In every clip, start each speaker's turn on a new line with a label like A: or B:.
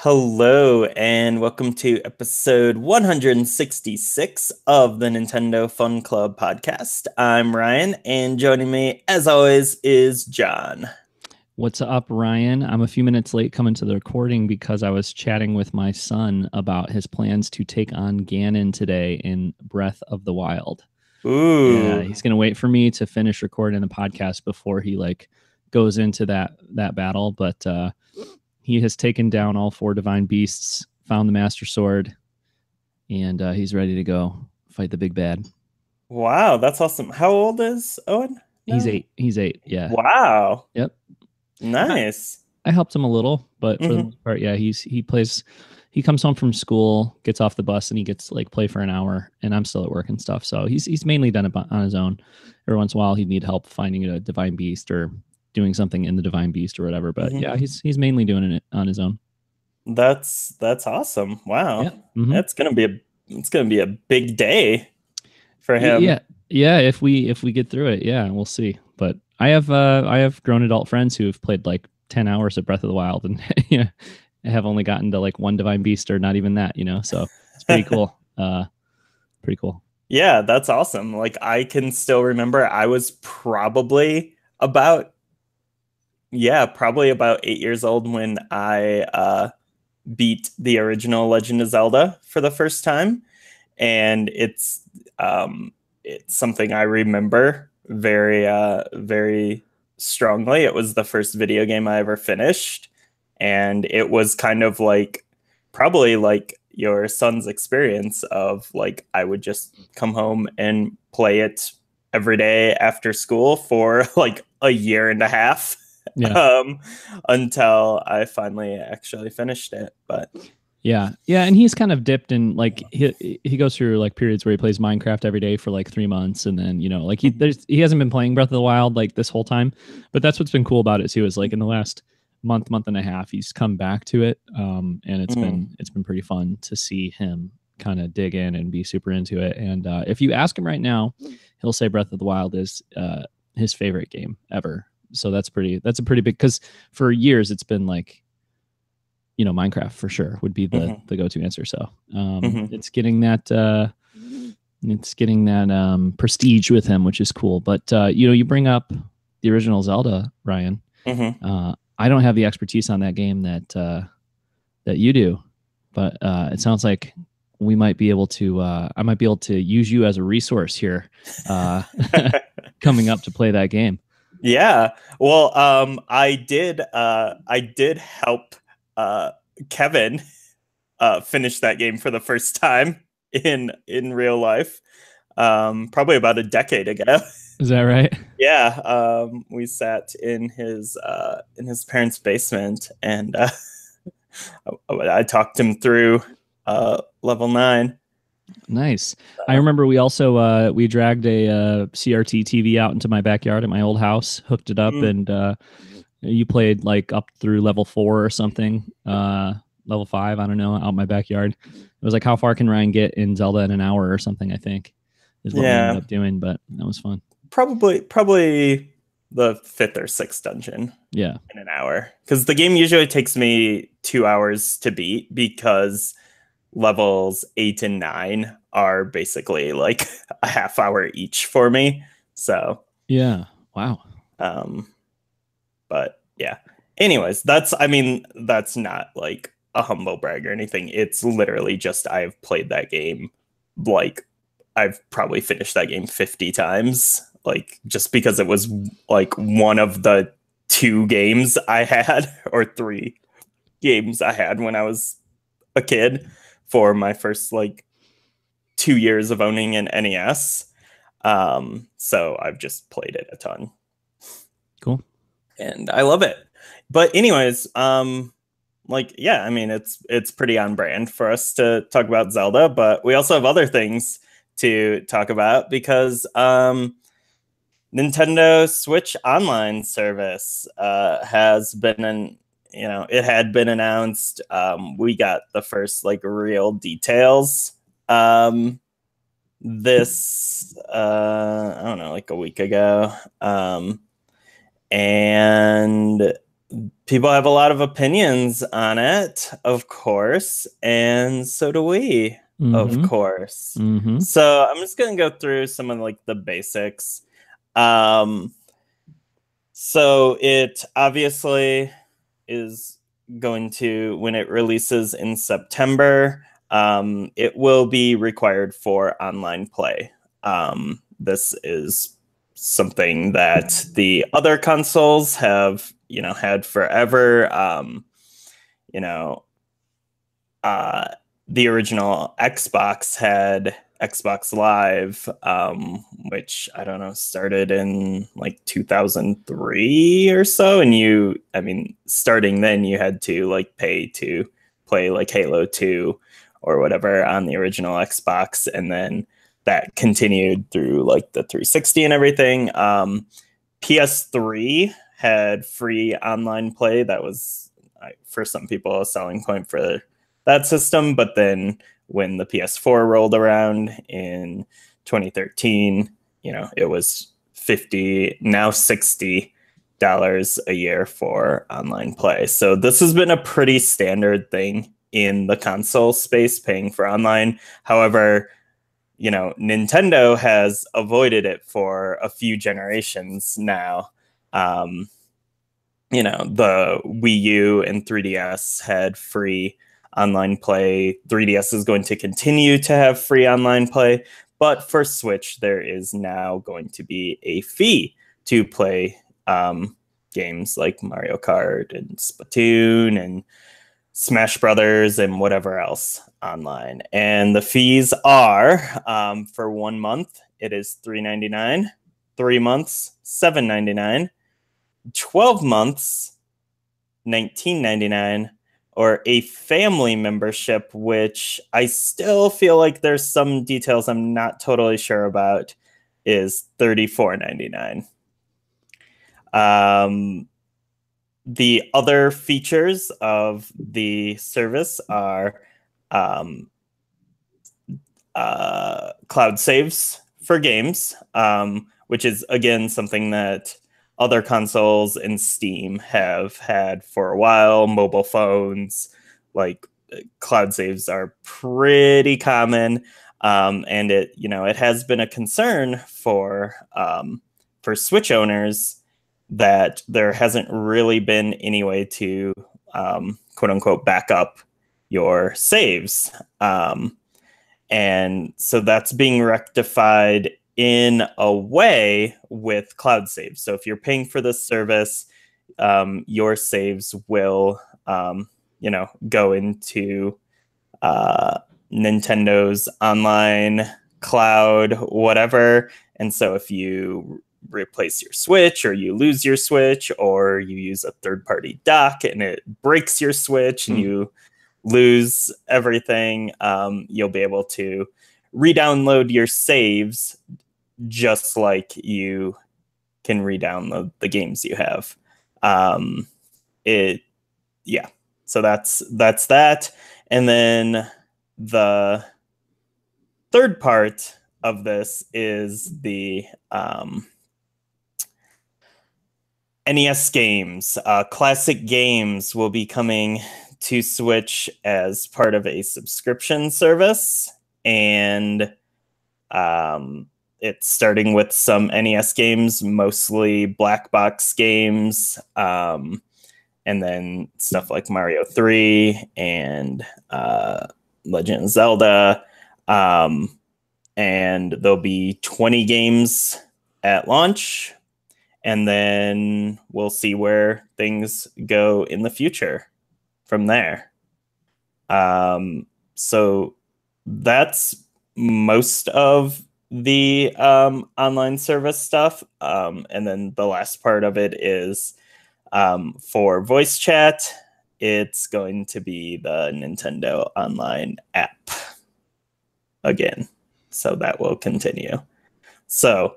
A: Hello, and welcome to episode 166 of the Nintendo Fun Club podcast. I'm Ryan, and joining me, as always, is John.
B: What's up, Ryan? I'm a few minutes late coming to the recording because I was chatting with my son about his plans to take on Ganon today in Breath of the Wild.
A: Ooh.
B: Yeah, he's going to wait for me to finish recording the podcast before he goes into that battle, but he has taken down all 4 divine beasts, found the Master Sword, and he's ready to go fight the big bad.
A: Wow, that's awesome. How old is Owen?
B: No. He's 8. Yeah.
A: Wow.
B: Yep.
A: Nice.
B: I helped him a little, but for the most part, yeah, he comes home from school, gets off the bus, and he gets play for an hour, and I'm still at work and stuff. So he's mainly done it on his own. Every once in a while, he'd need help finding a divine beast or doing something in the divine beast or whatever. But yeah, he's mainly doing it on his own.
A: That's awesome. Wow.
B: Yeah.
A: It's gonna be a big day for him.
B: Yeah. If we get through it, yeah, we'll see. But I have grown adult friends who have played 10 hours of Breath of the Wild, and yeah, have only gotten to 1 divine beast or not even that, so it's pretty cool. Pretty cool.
A: Yeah, that's awesome. I can still remember I was probably about 8 years old when I beat the original Legend of Zelda for the first time, and it's something I remember very strongly. It was the first video game I ever finished, and it was kind of probably your son's experience of I would just come home and play it every day after school for a year and a half.
B: Yeah.
A: Until I finally actually finished it. But
B: yeah, and he's kind of dipped in he goes through periods where he plays Minecraft every day for 3 months, and then he hasn't been playing Breath of the Wild this whole time. But that's what's been cool about it too, is in the last month and a half he's come back to it, and it's been pretty fun to see him kind of dig in and be super into it. And if you ask him right now, he'll say Breath of the Wild is his favorite game ever. So that's a pretty big, because for years it's been Minecraft for sure would be the go-to answer. So it's getting that prestige with him, which is cool. But you bring up the original Zelda, Ryan. I don't have the expertise on that game that you do, but it sounds like we might be able to I might be able to use you as a resource here coming up to play that game.
A: Yeah. Well, I did help Kevin finish that game for the first time in real life, probably about a decade ago.
B: Is that right?
A: Yeah. We sat in his parents' basement, and I talked him through level 9.
B: Nice. I remember we also we dragged a CRT TV out into my backyard at my old house, hooked it up, and you played up through level 4 or something, level 5, I don't know, out in my backyard. It was how far can Ryan get in Zelda in an hour or something, I think, is what we ended up doing, but that was fun.
A: Probably the 5th or 6th dungeon.
B: Yeah.
A: In an hour, because the game usually takes me 2 hours to beat, because levels 8 and 9 are basically a half hour each for me. So
B: yeah. Wow.
A: But yeah. Anyways, that's not a humble brag or anything. It's literally just I've played that game I've probably finished that game 50 times. Just because it was one of the 2 games I had, or 3 games I had when I was a kid, for my first 2 years of owning an NES. So I've just played it a ton.
B: Cool.
A: And I love it. But anyways, yeah, it's pretty on brand for us to talk about Zelda, but we also have other things to talk about, because Nintendo Switch Online service has been it had been announced. We got the first real details this I don't know, a week ago. And people have a lot of opinions on it, of course, and so do we, of course. So I'm just gonna go through some of like the basics. So it obviously is going to, when it releases in September, it will be required for online play. This is something that the other consoles have, had forever. You know, the original Xbox had Xbox Live, which I don't know, started in like 2003 or so. And starting then you had to like pay to play like Halo 2 or whatever on the original Xbox. And then that continued through like the 360 and everything. PS3 had free online play. That was, for some people, a selling point for that system. But then when the PS4 rolled around in 2013, it was now $60 a year for online play. So this has been a pretty standard thing in the console space, paying for online. However, Nintendo has avoided it for a few generations now. The Wii U and 3DS had free online play. 3DS is going to continue to have free online play, but for Switch, there is now going to be a fee to play games like Mario Kart and Splatoon and Smash Brothers and whatever else online. And the fees are, for 1 month, it is $3.99, 3 months, $7.99, 12 months, $19.99, or a family membership, which I still feel like there's some details I'm not totally sure about, is $34.99. The other features of the service are cloud saves for games, which is, again, something that other consoles and Steam have had for a while. Mobile phones, like, cloud saves are pretty common, and it has been a concern for Switch owners that there hasn't really been any way to quote unquote back up your saves. And so that's being rectified in a way with cloud saves. So if you're paying for this service, your saves will, go into Nintendo's online cloud, whatever. And so if you replace your Switch, or you lose your Switch, or you use a third-party dock and it breaks your Switch and you lose everything, you'll be able to re-download your saves just like you can re-download the games you have. So that's that. And then the third part of this is the NES games. Classic games will be coming to Switch as part of a subscription service, and it's starting with some NES games, mostly black box games, and then stuff like Mario 3 and Legend of Zelda, and there'll be 20 games at launch. And then we'll see where things go in the future from there. So that's most of the online service stuff. And then the last part of it is for voice chat, it's going to be the Nintendo Online app again. So that will continue. So,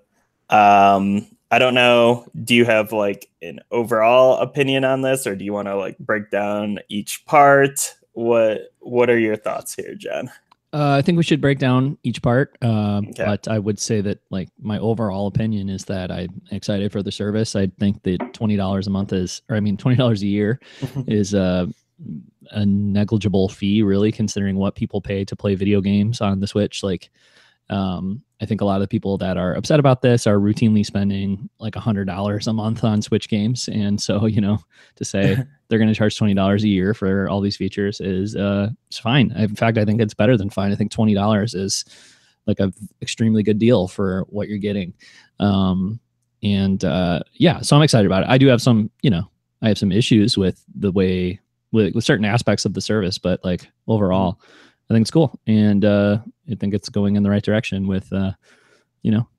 A: I don't know. Do you have like an overall opinion on this, or do you want to like break down each part? What are your thoughts here, John?
B: I think we should break down each part,
A: Okay.
B: but I would say that like my overall opinion is that I'm excited for the service. I think that $20 a month is, or I mean $20 a year is a negligible fee, really, considering what people pay to play video games on the Switch. Like, I think a lot of the people that are upset about this are routinely spending like $100 a month on Switch games, and so to say they're going to charge $20 a year for all these features is it's fine. In fact, I think it's better than fine. I think $20 is like a extremely good deal for what you're getting. And yeah, so I'm excited about it. I do have some, I have some issues with the way with certain aspects of the service, but like overall, I think it's cool, and I think it's going in the right direction with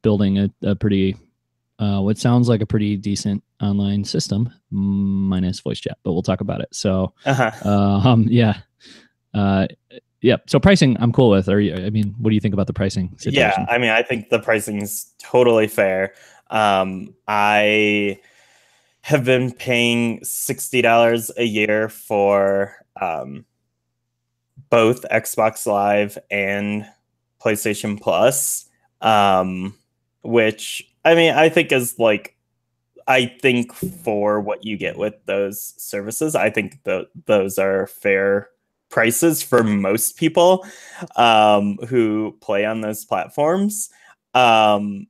B: building a pretty what sounds like a pretty decent online system minus voice chat, but we'll talk about it. So yeah. Yeah. So pricing, I'm cool with. I mean, what do you think about the pricing situation?
A: Yeah, I mean, I think the pricing is totally fair. I have been paying $60 a year for both Xbox Live and PlayStation Plus, which I mean, I think is like, I think for what you get with those services, I think those are fair prices for most people who play on those platforms. But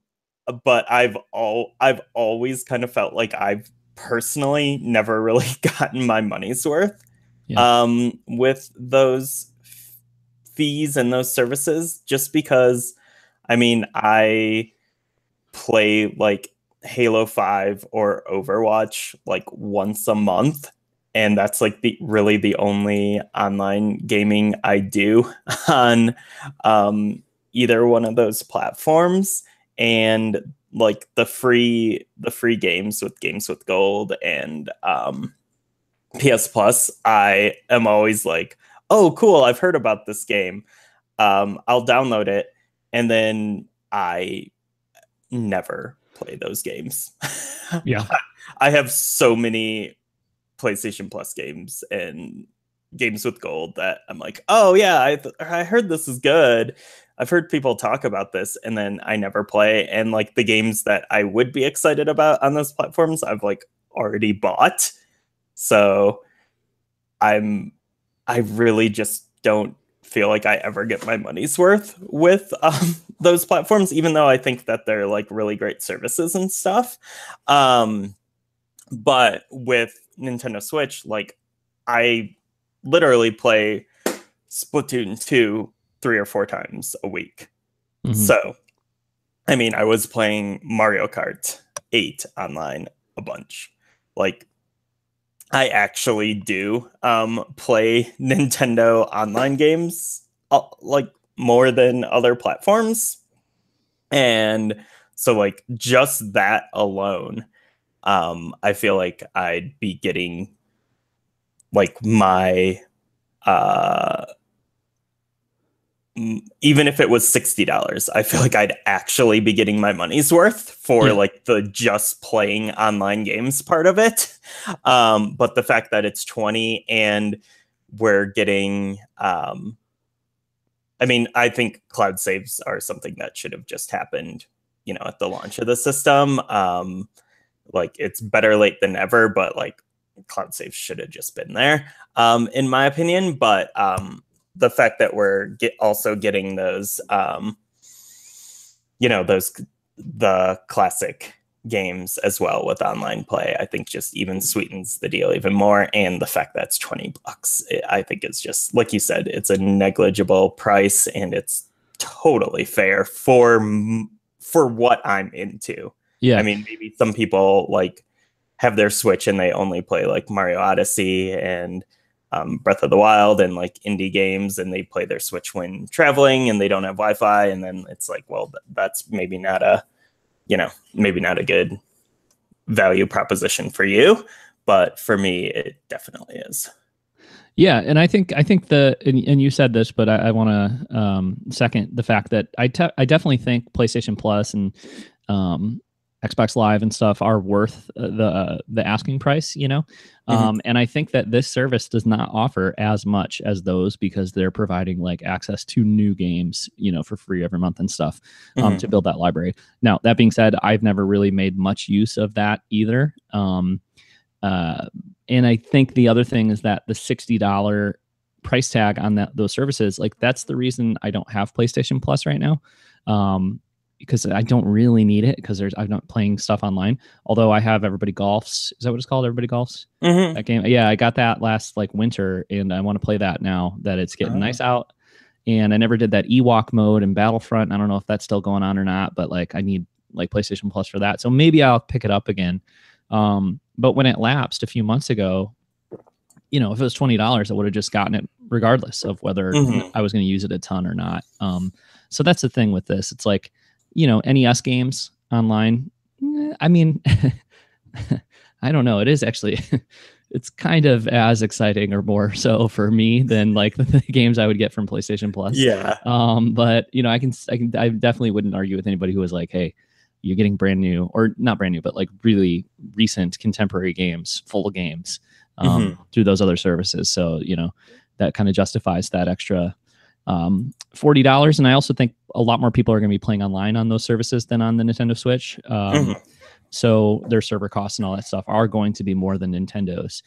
A: I've always kind of felt like I've personally never really gotten my money's worth with those fees and those services, just because I mean, I play like Halo 5 or Overwatch like once a month, and that's like really the only online gaming I do on either one of those platforms. And like the free games with Gold and PS Plus, I am always like, oh cool, I've heard about this game, I'll download it, and then I never play those games.
B: Yeah.
A: I have so many PlayStation Plus games and games with Gold that I'm like, oh yeah, I heard this is good. I've heard people talk about this, and then I never play. And like the games that I would be excited about on those platforms, I've like already bought. So I really just don't feel like I ever get my money's worth with those platforms, even though I think that they're like really great services and stuff. But with Nintendo Switch, like I literally play Splatoon 2 3 or 4 times a week. Mm-hmm. So, I mean, I was playing Mario Kart 8 online a bunch. Like, I actually do play Nintendo online games like more than other platforms. And so like just that alone, I feel like I'd be getting like my even if it was $60, I feel like I'd actually be getting my money's worth for like the just playing online games part of it. But the fact that it's 20 and we're getting, I mean, I think cloud saves are something that should have just happened, at the launch of the system. Like it's better late than never, but like cloud saves should have just been there, in my opinion. But, the fact that we're also getting those, the classic games as well with online play, I think just even sweetens the deal even more. And the fact that it's $20, I think it's just, like you said, it's a negligible price, and it's totally fair for what I'm into. Yeah. I mean, maybe some people like have their Switch and they only play like Mario Odyssey and Breath of the Wild and like indie games, and they play their Switch when traveling and they don't have Wi-Fi, and then it's like, well, that's maybe not a good value proposition for you, but for me it definitely is.
B: Yeah, and I think and you said this, but I want to second the fact that I definitely think PlayStation Plus and Xbox Live and stuff are worth the asking price, you know. And I think that this service does not offer as much as those because they're providing like access to new games, you know, for free every month and stuff to build that library. Now, that being said, I've never really made much use of that either. And I think the other thing is that the $60 price tag on those services, like that's the reason I don't have PlayStation Plus right now. Because I don't really need it because I'm not playing stuff online. Although I have Everybody Golfs. Is that what it's called? Everybody Golfs? That game. Yeah, I got that last like winter, and I want to play that now that it's getting nice out. And I never did that Ewok mode in Battlefront. I don't know if that's still going on or not, but like I need like PlayStation Plus for that. So maybe I'll pick it up again. But when it lapsed a few months ago, you know, if it was $20, I would have just gotten it regardless of whether I was going to use it a ton or not. So that's the thing with this. It's like, you know, NES games online. I mean, I don't know. It is actually, it's kind of as exciting or more so for me than like the games I would get from PlayStation Plus.
A: Yeah.
B: But you know, I definitely wouldn't argue with anybody who was like, hey, you're getting brand new or not brand new, but like really recent contemporary games, full games through those other services. So, you know, that kind of justifies that extra $40. And I also think a lot more people are going to be playing online on those services than on the Nintendo Switch. So their server costs and all that stuff are going to be more than Nintendo's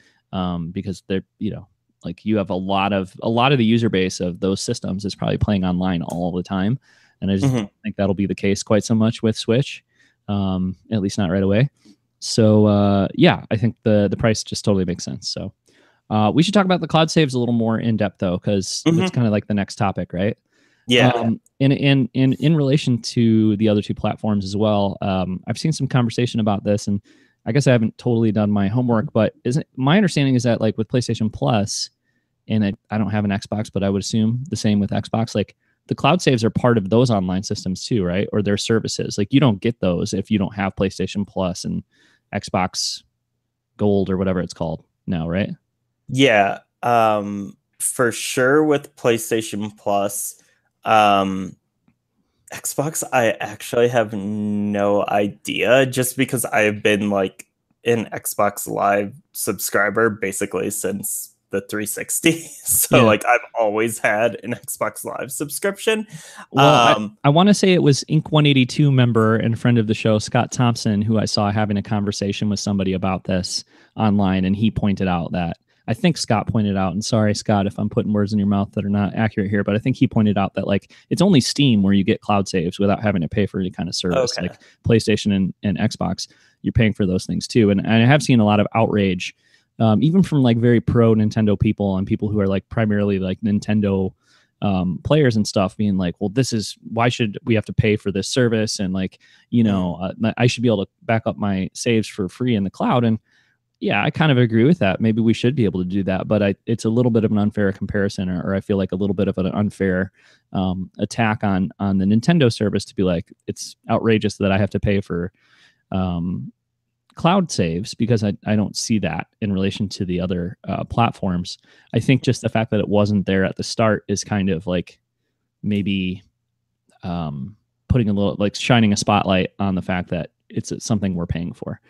B: because they're, you know, like you have a lot of the user base of those systems is probably playing online all the time. And I just don't think that'll be the case quite so much with Switch, at least not right away. So yeah, I think the price just totally makes sense. So we should talk about the cloud saves a little more in depth though, because it's kind of like the next topic, right?
A: Yeah.
B: In relation to the other two platforms as well, I've seen some conversation about this, and I guess I haven't totally done my homework, but my understanding is that like with PlayStation Plus, and I don't have an Xbox, but I would assume the same with Xbox, like the cloud saves are part of those online systems too, right? Or their services. Like you don't get those if you don't have PlayStation Plus and Xbox Gold or whatever it's called now, right?
A: Yeah. For sure with PlayStation Plus. Xbox, I actually have no idea just because I've been like an Xbox Live subscriber basically since the 360. So like I've always had an Xbox Live subscription.
B: Well, I want to say it was Inc. 182 member and friend of the show, Scott Thompson, who I saw having a conversation with somebody about this online. And he pointed out that I think Scott pointed out, and sorry, Scott, if I'm putting words in your mouth that are not accurate here, but I think he pointed out that like it's only Steam where you get cloud saves without having to pay for any kind of service. Like PlayStation and Xbox, you're paying for those things too. And I have seen a lot of outrage, even from like very pro Nintendo people and people who are like primarily like Nintendo players and stuff, being like, well, why should we have to pay for this service? And like, you know, I should be able to back up my saves for free in the cloud. And yeah, I kind of agree with that. Maybe we should be able to do that, but it's a little bit of an unfair comparison, or I feel like a little bit of an unfair attack on the Nintendo service to be like, it's outrageous that I have to pay for cloud saves, because I don't see that in relation to the other platforms. I think just the fact that it wasn't there at the start is kind of like maybe putting a little, like shining a spotlight on the fact that it's something we're paying for.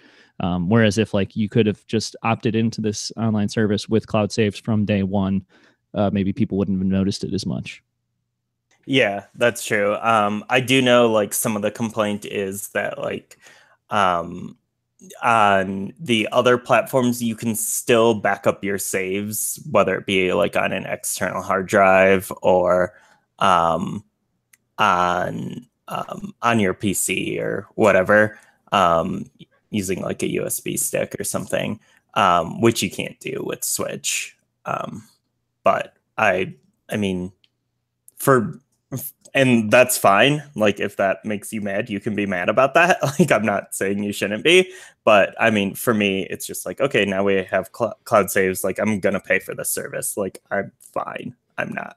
B: Whereas if like you could have just opted into this online service with cloud saves from day one, maybe people wouldn't have noticed it as much.
A: Yeah, that's true. I do know like some of the complaint is that like on the other platforms, you can still back up your saves, whether it be like on an external hard drive or on your PC or whatever. Using like a USB stick or something, which you can't do with Switch. But I mean, and that's fine. Like if that makes you mad, you can be mad about that. Like I'm not saying you shouldn't be, but I mean, for me, it's just like, okay, now we have cloud saves. Like I'm going to pay for this service. Like I'm fine. I'm not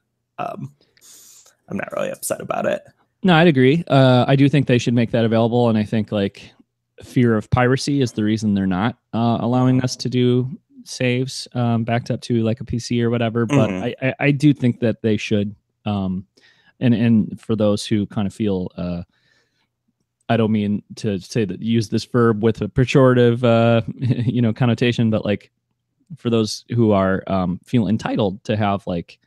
A: really upset about it.
B: No, I'd agree. I do think they should make that available. And I think like, fear of piracy is the reason they're not allowing us to do saves backed up to like a PC or whatever. But I do think that they should. And for those who kind of feel I don't mean to say that use this verb with a pejorative, connotation, but like for those who are feel entitled to have like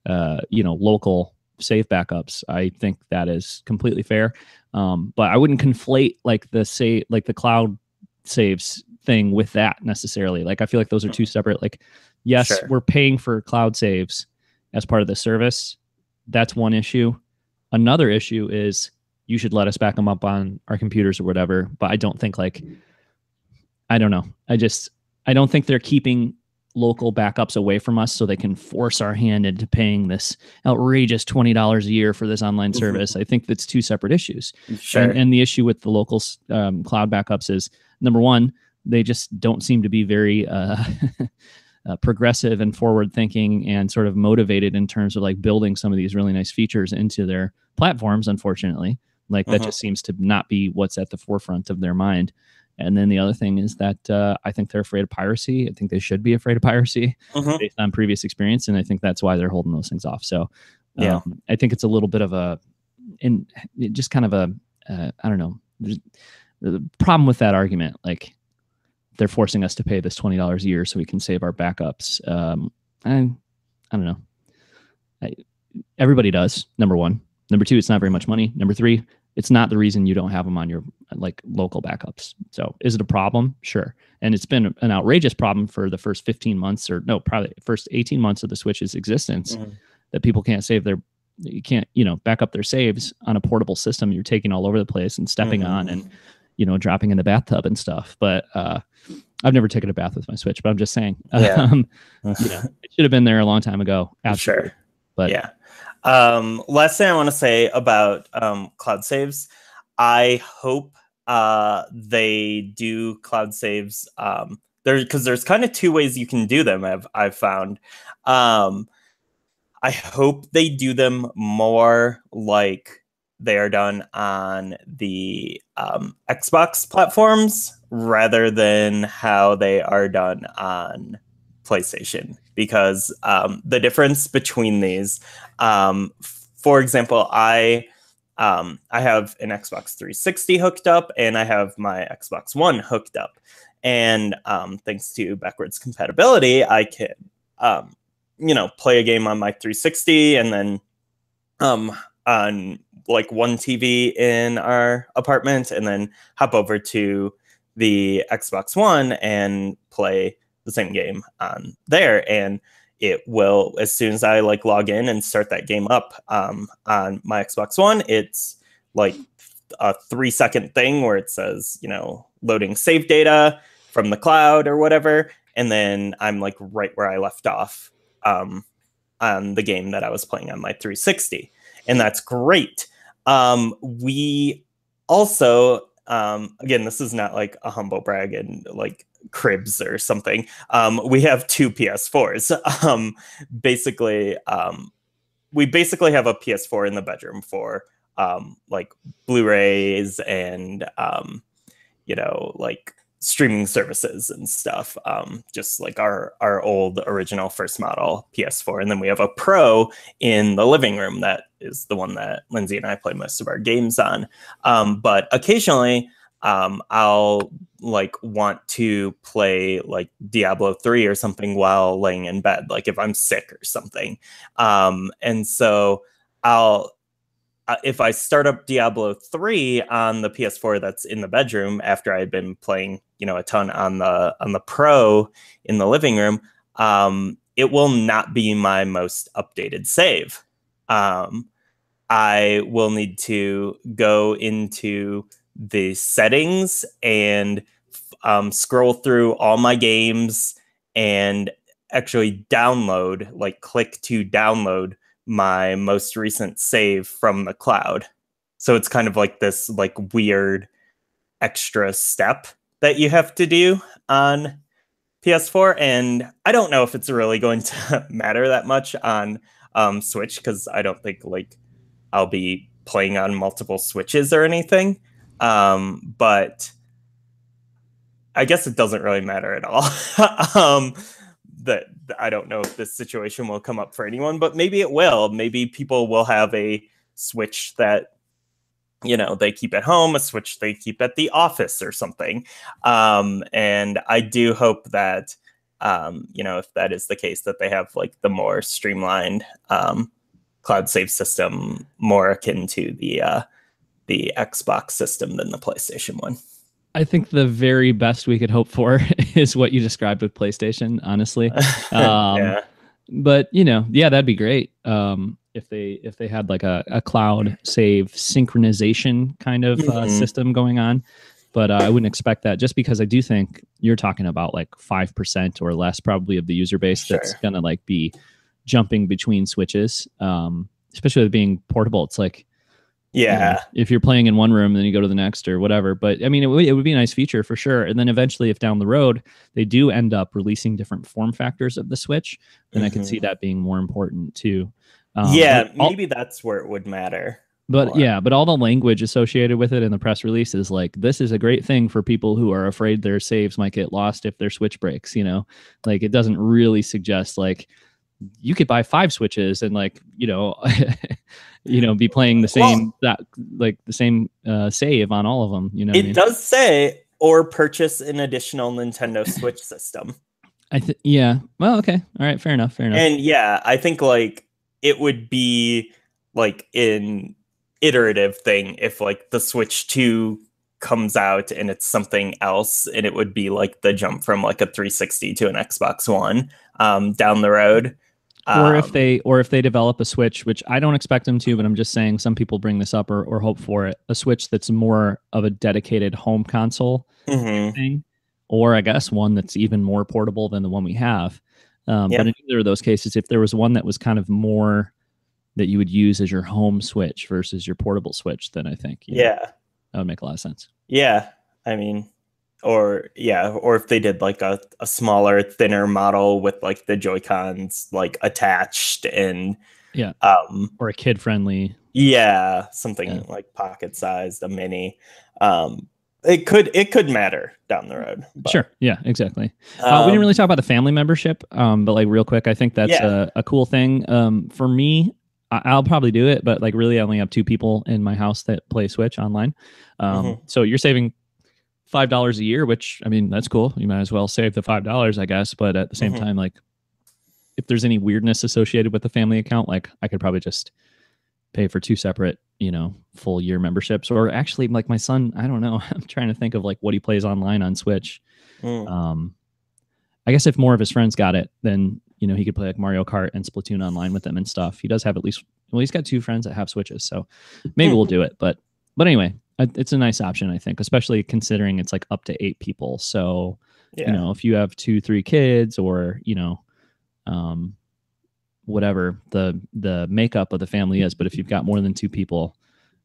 B: local save backups, I think that is completely fair. But I wouldn't conflate like the cloud saves thing with that necessarily. Like I feel like those are two separate. Like, yes,
A: Sure.
B: we're paying for cloud saves as part of the service. That's one issue. Another issue is you should let us back them up on our computers or whatever. But I don't think I don't know. I don't think they're keeping local backups away from us so they can force our hand into paying this outrageous $20 a year for this online service. I think that's two separate issues.
A: Sure.
B: And the issue with the local cloud backups is, number one, they just don't seem to be very progressive and forward thinking and sort of motivated in terms of like building some of these really nice features into their platforms, unfortunately. Like that just seems to not be what's at the forefront of their mind. And then the other thing is that I think they're afraid of piracy. I think they should be afraid of piracy based on previous experience. And I think that's why they're holding those things off. So
A: Yeah.
B: I think it's a little bit of I don't know. There's the problem with that argument. Like they're forcing us to pay this $20 a year so we can save our backups. I don't know. Everybody does, number one. Number two, it's not very much money. Number three, it's not the reason you don't have them on your like local backups. So is it a problem? Sure. And it's been an outrageous problem for the first 15 months or no, probably first 18 months of the Switch's existence that people can't you can't, back up their saves on a portable system you're taking all over the place and stepping on and, dropping in the bathtub and stuff. But I've never taken a bath with my Switch, but I'm just saying, it should have been there a long time ago. Absolutely.
A: Sure.
B: But
A: yeah. Last thing I want to say about cloud saves, I hope they do cloud saves because there's kind of two ways you can do them. I've found. I hope they do them more like they are done on the Xbox platforms rather than how they are done on PlayStation, because the difference between these, for example, I have an Xbox 360 hooked up and I have my Xbox One hooked up, and thanks to backwards compatibility, I can play a game on my 360 and then on like one TV in our apartment and then hop over to the Xbox One and play the same game on there. And it will, as soon as I like log in and start that game up on my Xbox One, it's like a 3-second thing where it says, loading save data from the cloud or whatever. And then I'm like right where I left off on the game that I was playing on my 360. And that's great. We also, again, this is not like a humble brag and like cribs or something. We have two PS4s. We basically have a PS4 in the bedroom for like Blu-rays and like streaming services and stuff, just like our old original first model PS4. And then we have a Pro in the living room that is the one that Lindsay and I play most of our games on. But occasionally I'll like want to play like Diablo 3 or something while laying in bed, like if I'm sick or something. And so if I start up Diablo 3 on the PS4 that's in the bedroom after I've been playing, a ton on the Pro in the living room, it will not be my most updated save. I will need to go into the settings and scroll through all my games and actually click to download my most recent save from the cloud. So it's kind of like this like weird extra step that you have to do on PS4. And I don't know if it's really going to matter that much on Switch, because I don't think like I'll be playing on multiple Switches or anything. But I guess it doesn't really matter at all. That I don't know if this situation will come up for anyone, but maybe it will. Maybe people will have a Switch that they keep at home, a Switch they keep at the office or something. And I do hope that, if that is the case, that they have like the more streamlined cloud save system, more akin to the Xbox system than the PlayStation one.
B: I think the very best we could hope for is what you described with PlayStation, honestly.
A: Yeah.
B: But yeah, that'd be great. If they had like a cloud save synchronization kind of system going on. But I wouldn't expect that, just because I do think you're talking about like 5% or less probably of the user base that's gonna like be jumping between Switches, especially with being portable. It's like, if you're playing in one room, then you go to the next or whatever. But I mean, it would be a nice feature for sure. And then eventually, if down the road they do end up releasing different form factors of the Switch, then I could see that being more important too.
A: Maybe that's where it would matter.
B: But but all the language associated with it in the press release is like, this is a great thing for people who are afraid their saves might get lost if their Switch breaks. Like it doesn't really suggest like you could buy 5 Switches and like be playing the same save on all of them.
A: It does say, or purchase an additional Nintendo Switch system.
B: Yeah. Well, okay. All right. Fair enough.
A: And yeah, I think like it would be like an iterative thing if like the Switch 2 comes out and it's something else, and it would be like the jump from like a 360 to an Xbox One down the road.
B: Or if they develop a Switch, which I don't expect them to, but I'm just saying some people bring this up or hope for it, a Switch that's more of a dedicated home console thing, or I guess one that's even more portable than the one we have. But in either of those cases, if there was one that was kind of more that you would use as your home Switch versus your portable Switch, then I think that would make a lot of sense.
A: Yeah, I mean, or if they did like a smaller, thinner model with like the Joy-Cons like attached and
B: or a kid friendly,
A: something like pocket sized, a mini. It could matter down the road. But,
B: sure, yeah, exactly. We didn't really talk about the family membership, but like real quick, I think that's a cool thing. For me, I'll probably do it, but like really, I only have 2 people in my house that play Switch online. So you're saving $5 a year, which I mean, that's cool. You might as well save the $5, I guess. But at the same time, like if there's any weirdness associated with the family account, like I could probably just pay for 2 separate, full year memberships. Or actually, like my son, I don't know. I'm trying to think of like what he plays online on Switch. I guess if more of his friends got it, then he could play like Mario Kart and Splatoon online with them and stuff. He does have at least, he's got 2 friends that have Switches, so maybe we'll do it. But anyway, it's a nice option, I think, especially considering it's like up to 8 people. So, if you have 2-3 kids or, whatever the makeup of the family is, but if you've got more than 2 people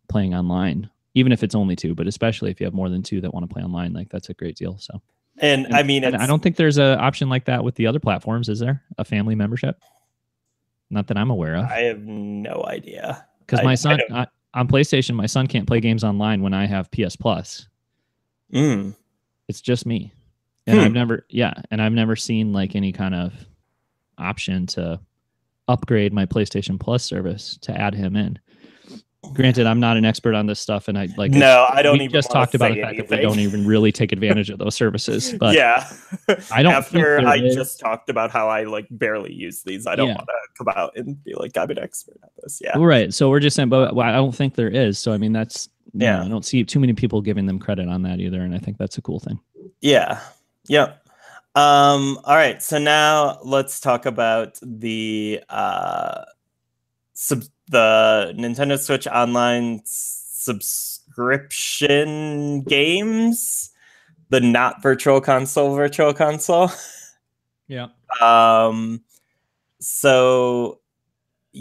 B: playing online, even if it's only 2, but especially if you have more than 2 that want to play online, like that's a great deal. So, and I mean, I don't think there's an option like that with the other platforms. Is there a family membership? Not that I'm aware of.
A: I have no idea.
B: Because my son on PlayStation, my son can't play games online when I have PS Plus. It's just me, and I've never seen like any kind of option to upgrade my PlayStation Plus service to add him in. Granted, I'm not an expert on this stuff, and I don't. We even just talked about the fact that we don't even really take advantage of those services. But I don't.
A: After I just talked about how I like barely use these, I don't want to come out and be like I'm an expert at this. Yeah,
B: right. So we're just saying, but I don't think there is. So I mean, that's I don't see too many people giving them credit on that either, and I think that's a cool thing.
A: Yeah. Yep. All right. So now let's talk about the Nintendo Switch Online subscription games, the not virtual console.
B: Yeah.
A: So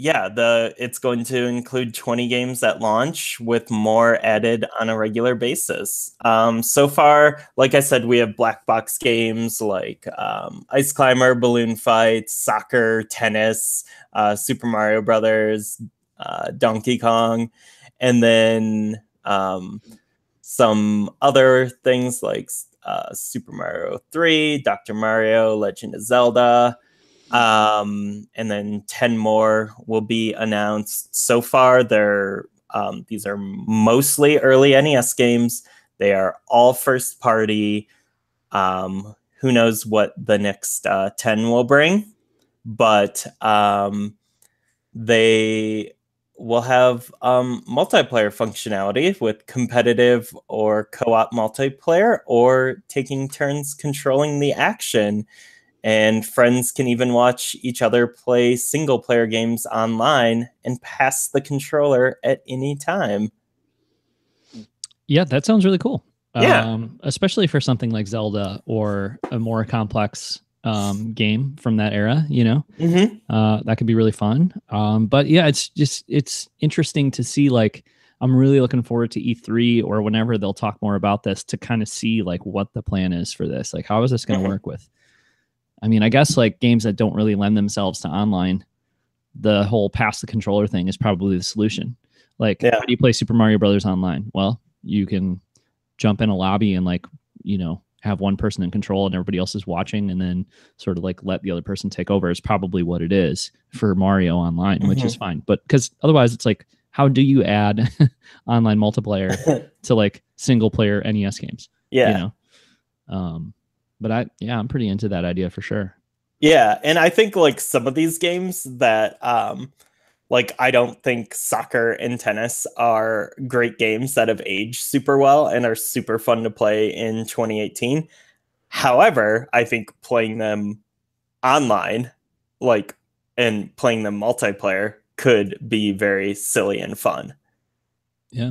A: it's going to include 20 games at launch, with more added on a regular basis. So far, like I said, we have black box games like Ice Climber, Balloon Fight, Soccer, Tennis, Super Mario Brothers, Donkey Kong, and then some other things like Super Mario 3, Dr. Mario, Legend of Zelda, and then 10 more will be announced. So far, they're These are mostly early NES games. They are all first party. Who knows what the next 10 will bring, but they will have multiplayer functionality with competitive or co-op multiplayer, or taking turns controlling the action. And friends can even watch each other play single player games online and pass the controller at any time.
B: Yeah, that sounds really cool.
A: Yeah.
B: Especially for something like Zelda or a more complex game from that era, that could be really fun. But yeah, it's interesting to see. Like, I'm really looking forward to E3 or whenever they'll talk more about this to kind of see like what the plan is for this. Like, how is this going to work with? I mean, I guess like games that don't really lend themselves to online, the whole pass the controller thing is probably the solution. Like, how do you play Super Mario Brothers online? Well, you can jump in a lobby and like, have one person in control and everybody else is watching, and then sort of like let the other person take over is probably what it is for Mario online, which is fine. But because otherwise it's like, how do you add online multiplayer to like single player NES games?
A: Yeah.
B: But I'm pretty into that idea for sure.
A: Yeah. And I think like some of these games that, like, I don't think soccer and tennis are great games that have aged super well and are super fun to play in 2018. However, I think playing them online, like, and playing them multiplayer could be very silly and fun.
B: Yeah.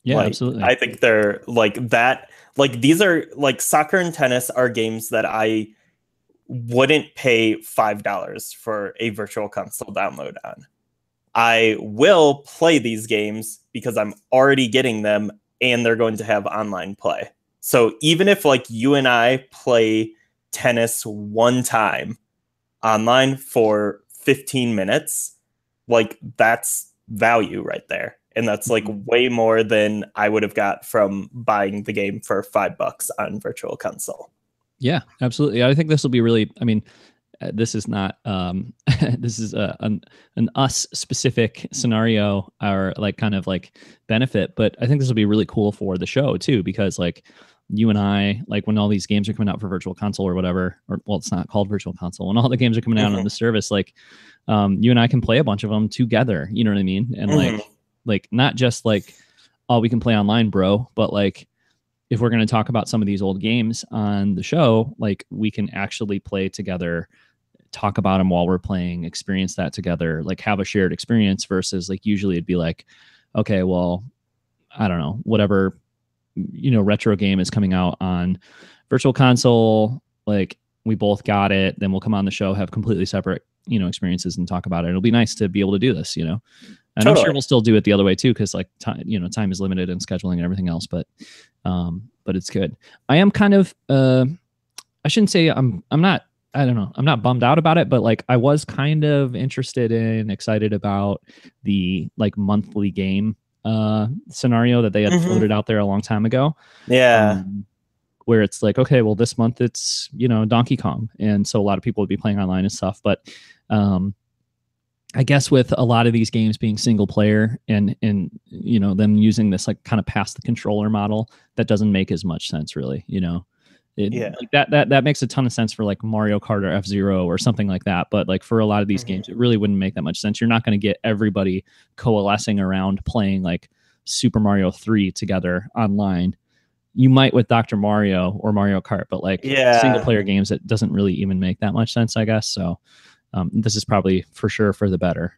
B: Yeah,
A: like,
B: absolutely.
A: I think they're like that. Like, these are like soccer and tennis are games that I wouldn't pay $5 for a virtual console download on. I will play these games because I'm already getting them and they're going to have online play. So even if like you and I play tennis one time online for 15 minutes, like that's value right there. And that's like way more than I would have got from buying the game for $5 on virtual console.
B: Yeah, absolutely. I think this will be really, I mean, this is not this is an us specific scenario or like kind of like benefit, but I think this will be really cool for the show too, because like you and I, like when all these games are coming out for virtual console or whatever, or well, it's not called virtual console, when all the games are coming out on the service, like you and I can play a bunch of them together, you know what I mean? And like not just like, oh, we can play online, bro, but like if we're going to talk about some of these old games on the show, like we can actually play together, talk about them while we're playing, experience that together, like have a shared experience versus like usually it'd be like, okay, well, I don't know, whatever, retro game is coming out on virtual console, like we both got it, then we'll come on the show, have completely separate, experiences and talk about it. It'll be nice to be able to do this, and totally. I'm sure we'll still do it the other way too, because like time is limited and scheduling and everything else, but it's good. I am kind of I shouldn't say I'm not, I don't know, I'm not bummed out about it, but like I was kind of interested in, excited about the like monthly game scenario that they had floated out there a long time ago.
A: Yeah.
B: Where it's like, okay, well, this month it's, Donkey Kong. And so a lot of people would be playing online and stuff. But I guess with a lot of these games being single player and them using this like kind of pass the controller model, that doesn't make as much sense really, Like that makes a ton of sense for like Mario Kart or F-Zero or something like that. But like for a lot of these games, it really wouldn't make that much sense. You're not going to get everybody coalescing around playing like Super Mario 3 together online. You might with Dr. Mario or Mario Kart, but like single player games, it doesn't really even make that much sense, I guess. So this is probably for sure for the better.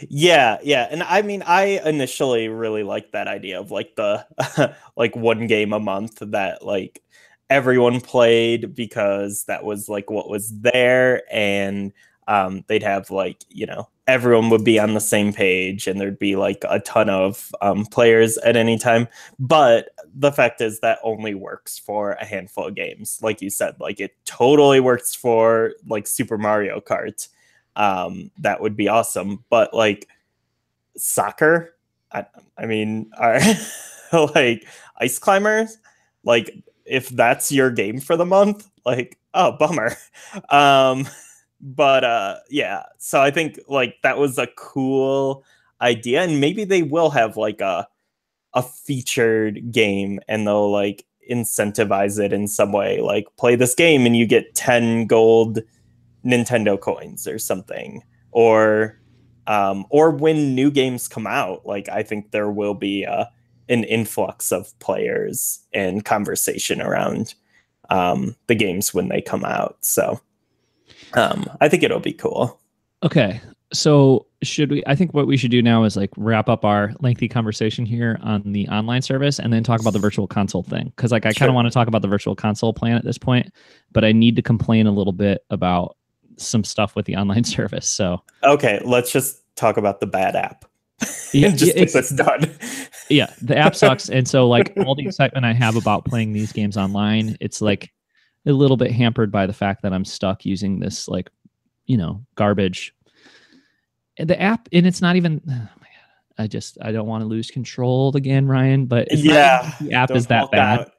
A: Yeah. And I mean, I initially really liked that idea of like the like one game a month that like everyone played, because that was like what was there, and they'd have like, everyone would be on the same page and there'd be like a ton of players at any time. But the fact is that only works for a handful of games. Like you said, like it totally works for like Super Mario Kart. That would be awesome. But like soccer, I mean, are like ice climbers, like if that's your game for the month, like, oh, bummer. But yeah, so I think like that was a cool idea, and maybe they will have like a featured game and they'll like incentivize it in some way, like play this game and you get 10 gold Nintendo coins or something, or when new games come out, like I think there will be an influx of players and conversation around the games when they come out. So I think it'll be cool.
B: Okay. So I think what we should do now is like wrap up our lengthy conversation here on the online service and then talk about the virtual console thing. Cause like I kind of want to talk about the virtual console plan at this point, but I need to complain a little bit about some stuff with the online service. So,
A: okay, let's just talk about the bad app. Yeah, just get this done.
B: Yeah. The app sucks. And so like all the excitement I have about playing these games online, it's like a little bit hampered by the fact that I'm stuck using this like, garbage. The app, and it's not even, oh my God, I don't want to lose control again, Ryan, but it's not the app is that bad.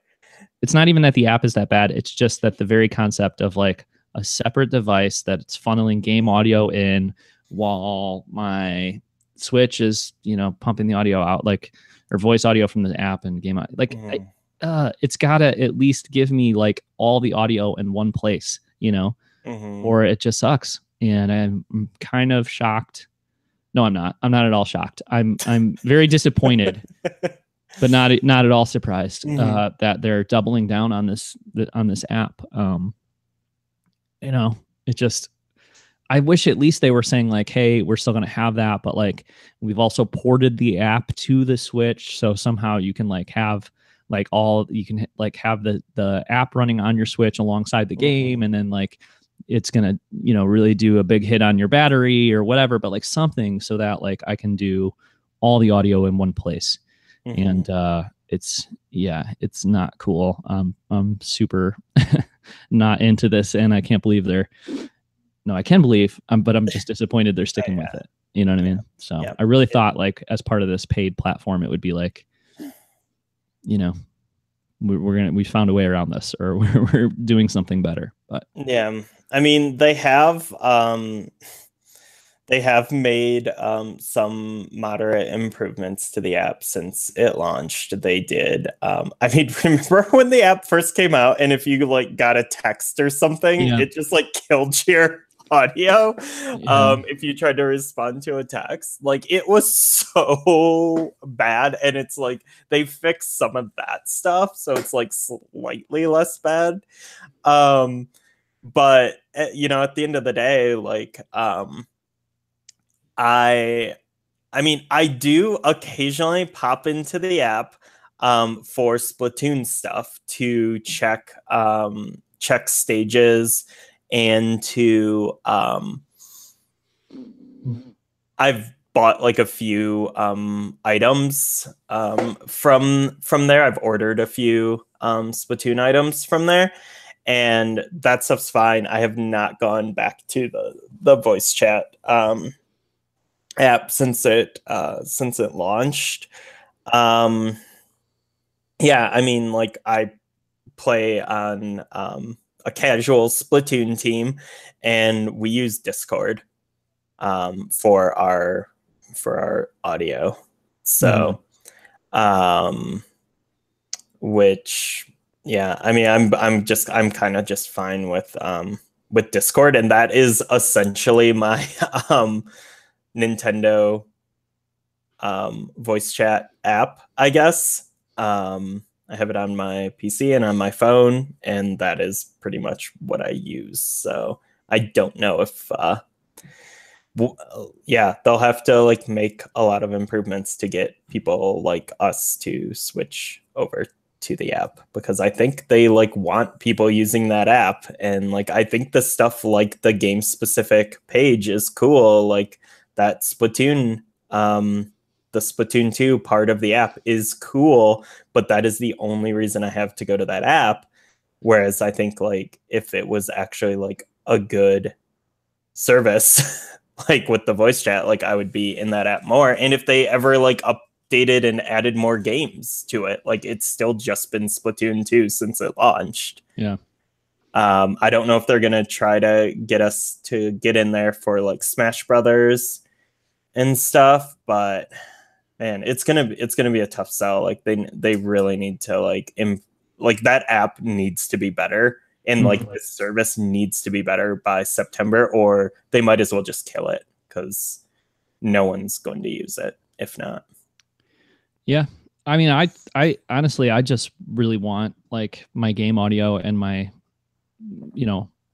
B: It's not even that the app is that bad. It's just that the very concept of like a separate device that's funneling game audio in while my Switch is, pumping the audio out, like, or voice audio from the app and game, like, it's gotta at least give me like all the audio in one place, or it just sucks. And I'm kind of shocked. No, I'm not. I'm not at all shocked. I'm very disappointed, but not at all surprised that they're doubling down on this app. It just, I wish at least they were saying like, hey, we're still going to have that, but like we've also ported the app to the Switch, so somehow you can like have like you can like have the app running on your Switch alongside the game, and then like it's gonna really do a big hit on your battery or whatever, but like something so that like I can do all the audio in one place. And it's not cool. I'm super not into this, and I can't believe I can believe, but I'm just disappointed they're sticking with it. You know what I mean? So I really thought like as part of this paid platform, it would be like, we found a way around this, or we're doing something better. But
A: yeah, I mean they have made some moderate improvements to the app since it launched. They did. I mean, remember when the app first came out, and if you like got a text or something, it just like killed your audio. If you tried to respond to a text, like it was so bad. And it's like they fixed some of that stuff, so it's like slightly less bad. But at the end of the day, like I mean, I do occasionally pop into the app for Splatoon stuff to check stages, and to I've bought like a few items from there. I've ordered a few Splatoon items from there, and that stuff's fine. I have not gone back to the voice chat app since it launched. I mean, like I play on a casual Splatoon team, and we use Discord for our audio. So which I mean I'm kind of just fine with Discord, and that is essentially my Nintendo voice chat app, I guess. I have it on my PC and on my phone, and that is pretty much what I use. So I don't know if they'll have to like make a lot of improvements to get people like us to switch over to the app, because I think they like want people using that app. And like I think the stuff like the game specific page is cool, like that Splatoon the Splatoon 2 part of the app is cool, but that is the only reason I have to go to that app. Whereas I think like if it was actually like a good service like with the voice chat, like I would be in that app more. And if they ever like updated and added more games to it, like it's still just been Splatoon 2 since it launched. I don't know if they're gonna try to get us to get in there for like Smash Brothers and stuff, but man, it's gonna be a tough sell. Like they really need to like like that app needs to be better, and like this service needs to be better by September, or they might as well just kill it because no one's going to use it if not.
B: Yeah. I mean, I honestly, I just really want like my game audio and my,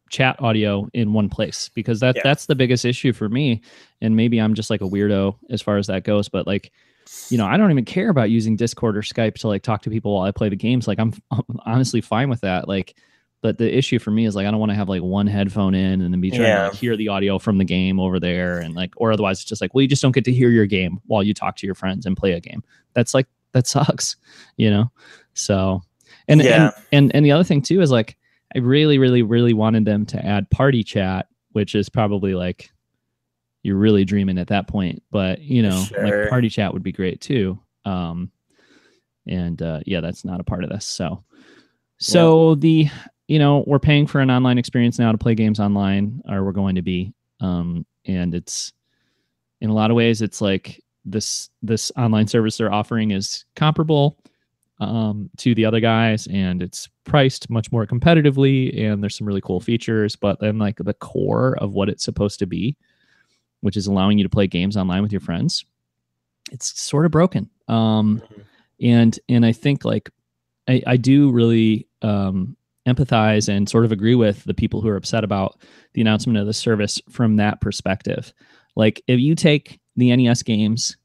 B: chat audio in one place, because that's the biggest issue for me. And maybe I'm just like a weirdo as far as that goes, but like, I don't even care about using Discord or Skype to like talk to people while I play the games. Like I'm honestly fine with that. Like, but the issue for me is like, I don't want to have like one headphone in and then be trying to like hear the audio from the game over there. And like, or otherwise it's just like, well, you just don't get to hear your game while you talk to your friends and play a game. That's like, that sucks, So, and the other thing too is like, I really, really, really wanted them to add party chat, which is probably like, you're really dreaming at that point, but like party chat would be great too. Yeah, that's not a part of this. So we're paying for an online experience now to play games online, or we're going to be, and it's in a lot of ways, it's like this online service they're offering is comparable to the other guys, and it's priced much more competitively, and there's some really cool features, but then like the core of what it's supposed to be, which is allowing you to play games online with your friends, it's sort of broken. And I think like I do really empathize and sort of agree with the people who are upset about the announcement of the service from that perspective. Like if you take the NES games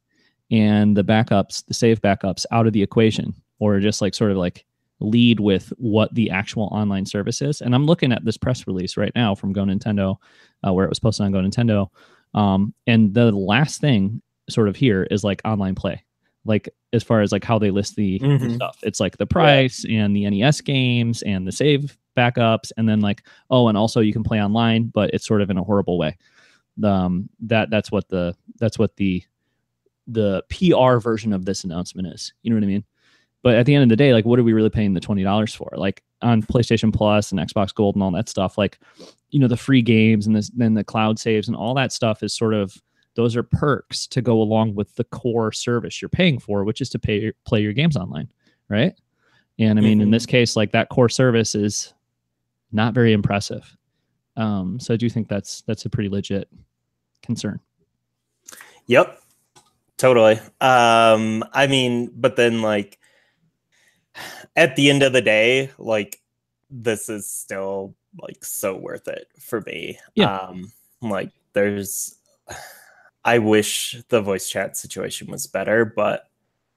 B: and the backups, the save backups out of the equation, or just like sort of like lead with what the actual online service is. And I'm looking at this press release right now from Go Nintendo, where it was posted on Go Nintendo. And the last thing sort of here is like online play, like as far as like how they list the stuff. It's like the price and the NES games and the save backups, and then like, oh, and also you can play online, but it's sort of in a horrible way. That's what the PR version of this announcement is. You know what I mean? But at the end of the day, like, what are we really paying the $20 for? Like on PlayStation Plus and Xbox Gold and all that stuff, like, the free games and then the cloud saves and all that stuff is sort of, those are perks to go along with the core service you're paying for, which is to play your games online, right? And I mean, in this case, like that core service is not very impressive. So I do think that's a pretty legit concern.
A: Yep, totally. I mean, but then like at the end of the day, like this is still like so worth it for me.
B: Yeah.
A: Like I wish the voice chat situation was better, but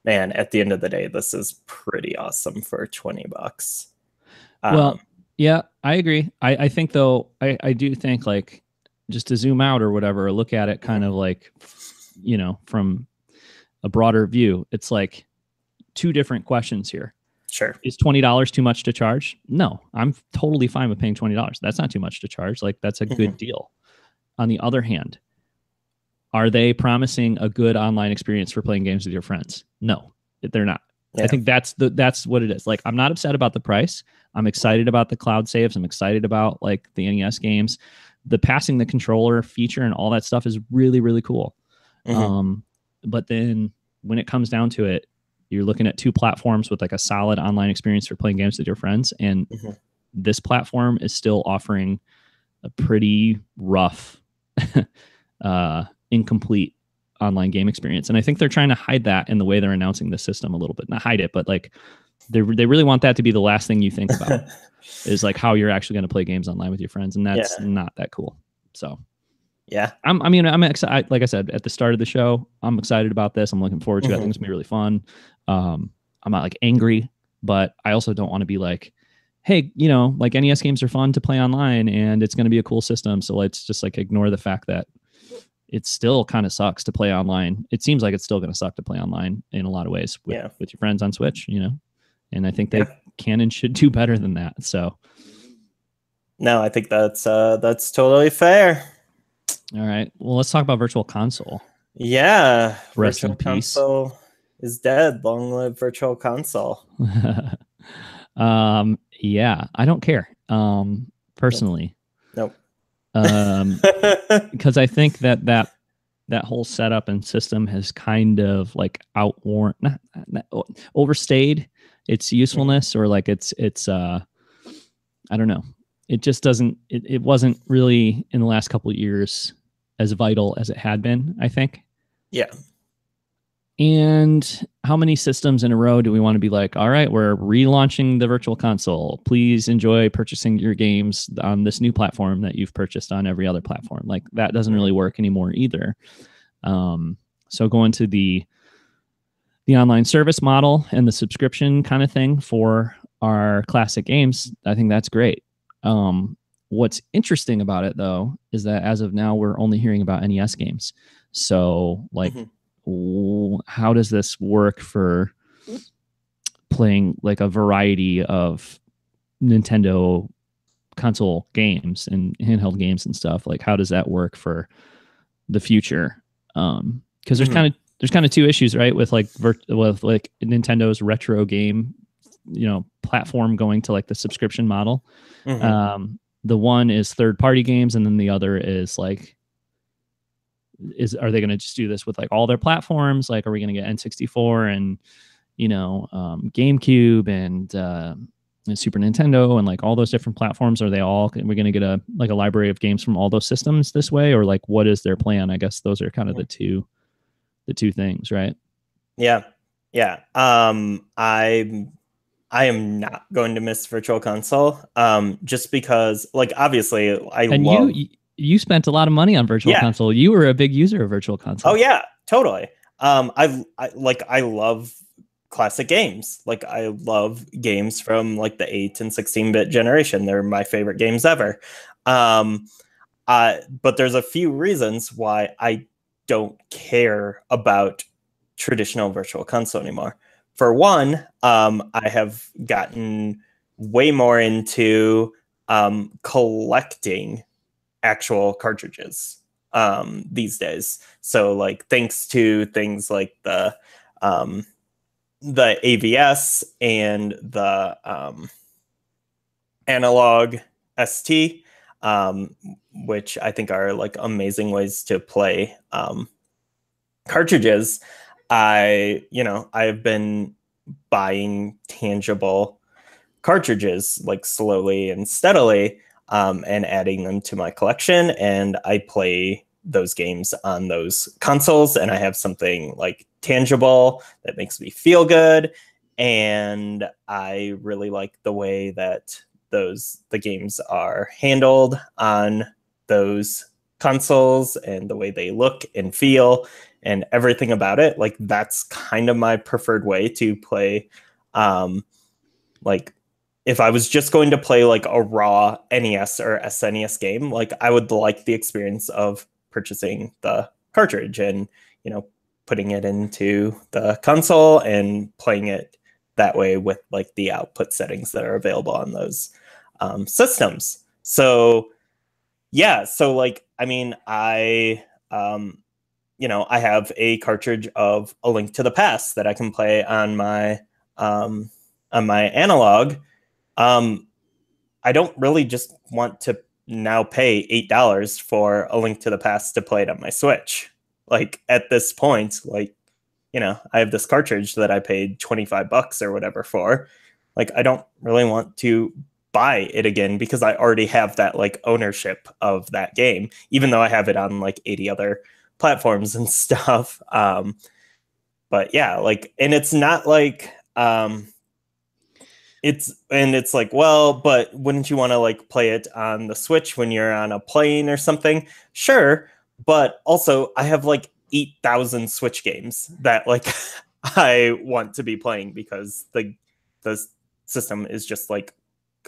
A: man, at the end of the day, this is pretty awesome for $20.
B: Well, yeah, I agree. I think though, I do think like just to zoom out or whatever, or look at it kind of like, from a broader view, it's like two different questions here.
A: Sure.
B: Is $20 too much to charge? No, I'm totally fine with paying $20. That's not too much to charge. Like that's a good deal. On the other hand, are they promising a good online experience for playing games with your friends? No, they're not. Yeah. I think that's what it is. Like, I'm not upset about the price. I'm excited about the cloud saves. I'm excited about like the NES games. The passing the controller feature and all that stuff is really, really cool. But then when it comes down to it, you're looking at two platforms with like a solid online experience for playing games with your friends. And this platform is still offering a pretty rough, incomplete online game experience. And I think they're trying to hide that in the way they're announcing the system a little bit. Not hide it, but like they really want that to be the last thing you think about is like how you're actually going to play games online with your friends. And that's not that cool. So
A: yeah,
B: I'm excited. Like I said, at the start of the show, I'm excited about this. I'm looking forward to it. I think it's gonna be really fun. I'm not like angry, but I also don't want to be like, hey, like NES games are fun to play online and it's going to be a cool system. So let's just like ignore the fact that it still kind of sucks to play online. It seems like it's still going to suck to play online in a lot of ways with your friends on Switch, and I think they can and should do better than that. So
A: no, I think that's totally fair.
B: All right. Well, let's talk about Virtual Console.
A: Yeah.
B: Rest
A: Virtual
B: in peace.
A: Console is dead. Long live Virtual Console.
B: Yeah, I don't care. Personally.
A: Nope.
B: Because I think that that whole setup and system has kind of like outworn, not overstayed its usefulness, or like it's I don't know. It just doesn't. It wasn't really in the last couple of years as vital as it had been, I think.
A: Yeah.
B: And how many systems in a row do we want to be like, all right, we're relaunching the virtual console. Please enjoy purchasing your games on this new platform that you've purchased on every other platform. Like that doesn't really work anymore either. So going to the online service model and the subscription kind of thing for our classic games, I think that's great. What's interesting about it, though, is that as of now, we're only hearing about NES games. So, like, how does this work for playing like a variety of Nintendo console games and handheld games and stuff? Like, how does that work for the future? Because there's kind of two issues, right? With like with like Nintendo's retro game, platform going to like the subscription model. The one is third party games, and then the other is like, are they going to just do this with like all their platforms? Like, are we going to get N64 and GameCube and Super Nintendo and like all those different platforms? Are they all? Are we going to get a library of games from all those systems this way, or like what is their plan? I guess those are kind of the two things, right?
A: Yeah. I am not going to miss Virtual Console, just because, like, obviously,
B: you spent a lot of money on Virtual Console. You were a big user of Virtual Console.
A: Oh yeah, totally. I love classic games. Like, I love games from like the 8 and 16-bit generation. They're my favorite games ever. But there's a few reasons why I don't care about traditional Virtual Console anymore. For one, I have gotten way more into collecting actual cartridges these days. So, like, thanks to things like the AVS and the analog ST, which I think are like amazing ways to play cartridges. I've been buying tangible cartridges like slowly and steadily, and adding them to my collection. And I play those games on those consoles, and I have something like tangible that makes me feel good. And I really like the way that the games are handled on those consoles and the way they look and feel and everything about it. Like, that's kind of my preferred way to play. Like, if I was just going to play like a raw NES or SNES game, like, I would like the experience of purchasing the cartridge and, putting it into the console and playing it that way with like the output settings that are available on those systems. So yeah, so like, I mean, I have a cartridge of A Link to the Past that I can play on my analog. I don't really just want to now pay $8 for A Link to the Past to play it on my Switch. Like, at this point, like, I have this cartridge that I paid $25 or whatever for. Like, I don't really want to buy it again because I already have that like ownership of that game, even though I have it on like 80 other platforms and stuff. But yeah, like, and it's not like it's like, well, but wouldn't you want to like play it on the Switch when you're on a plane or something? Sure. But also I have like 8,000 Switch games that like I want to be playing because the system is just like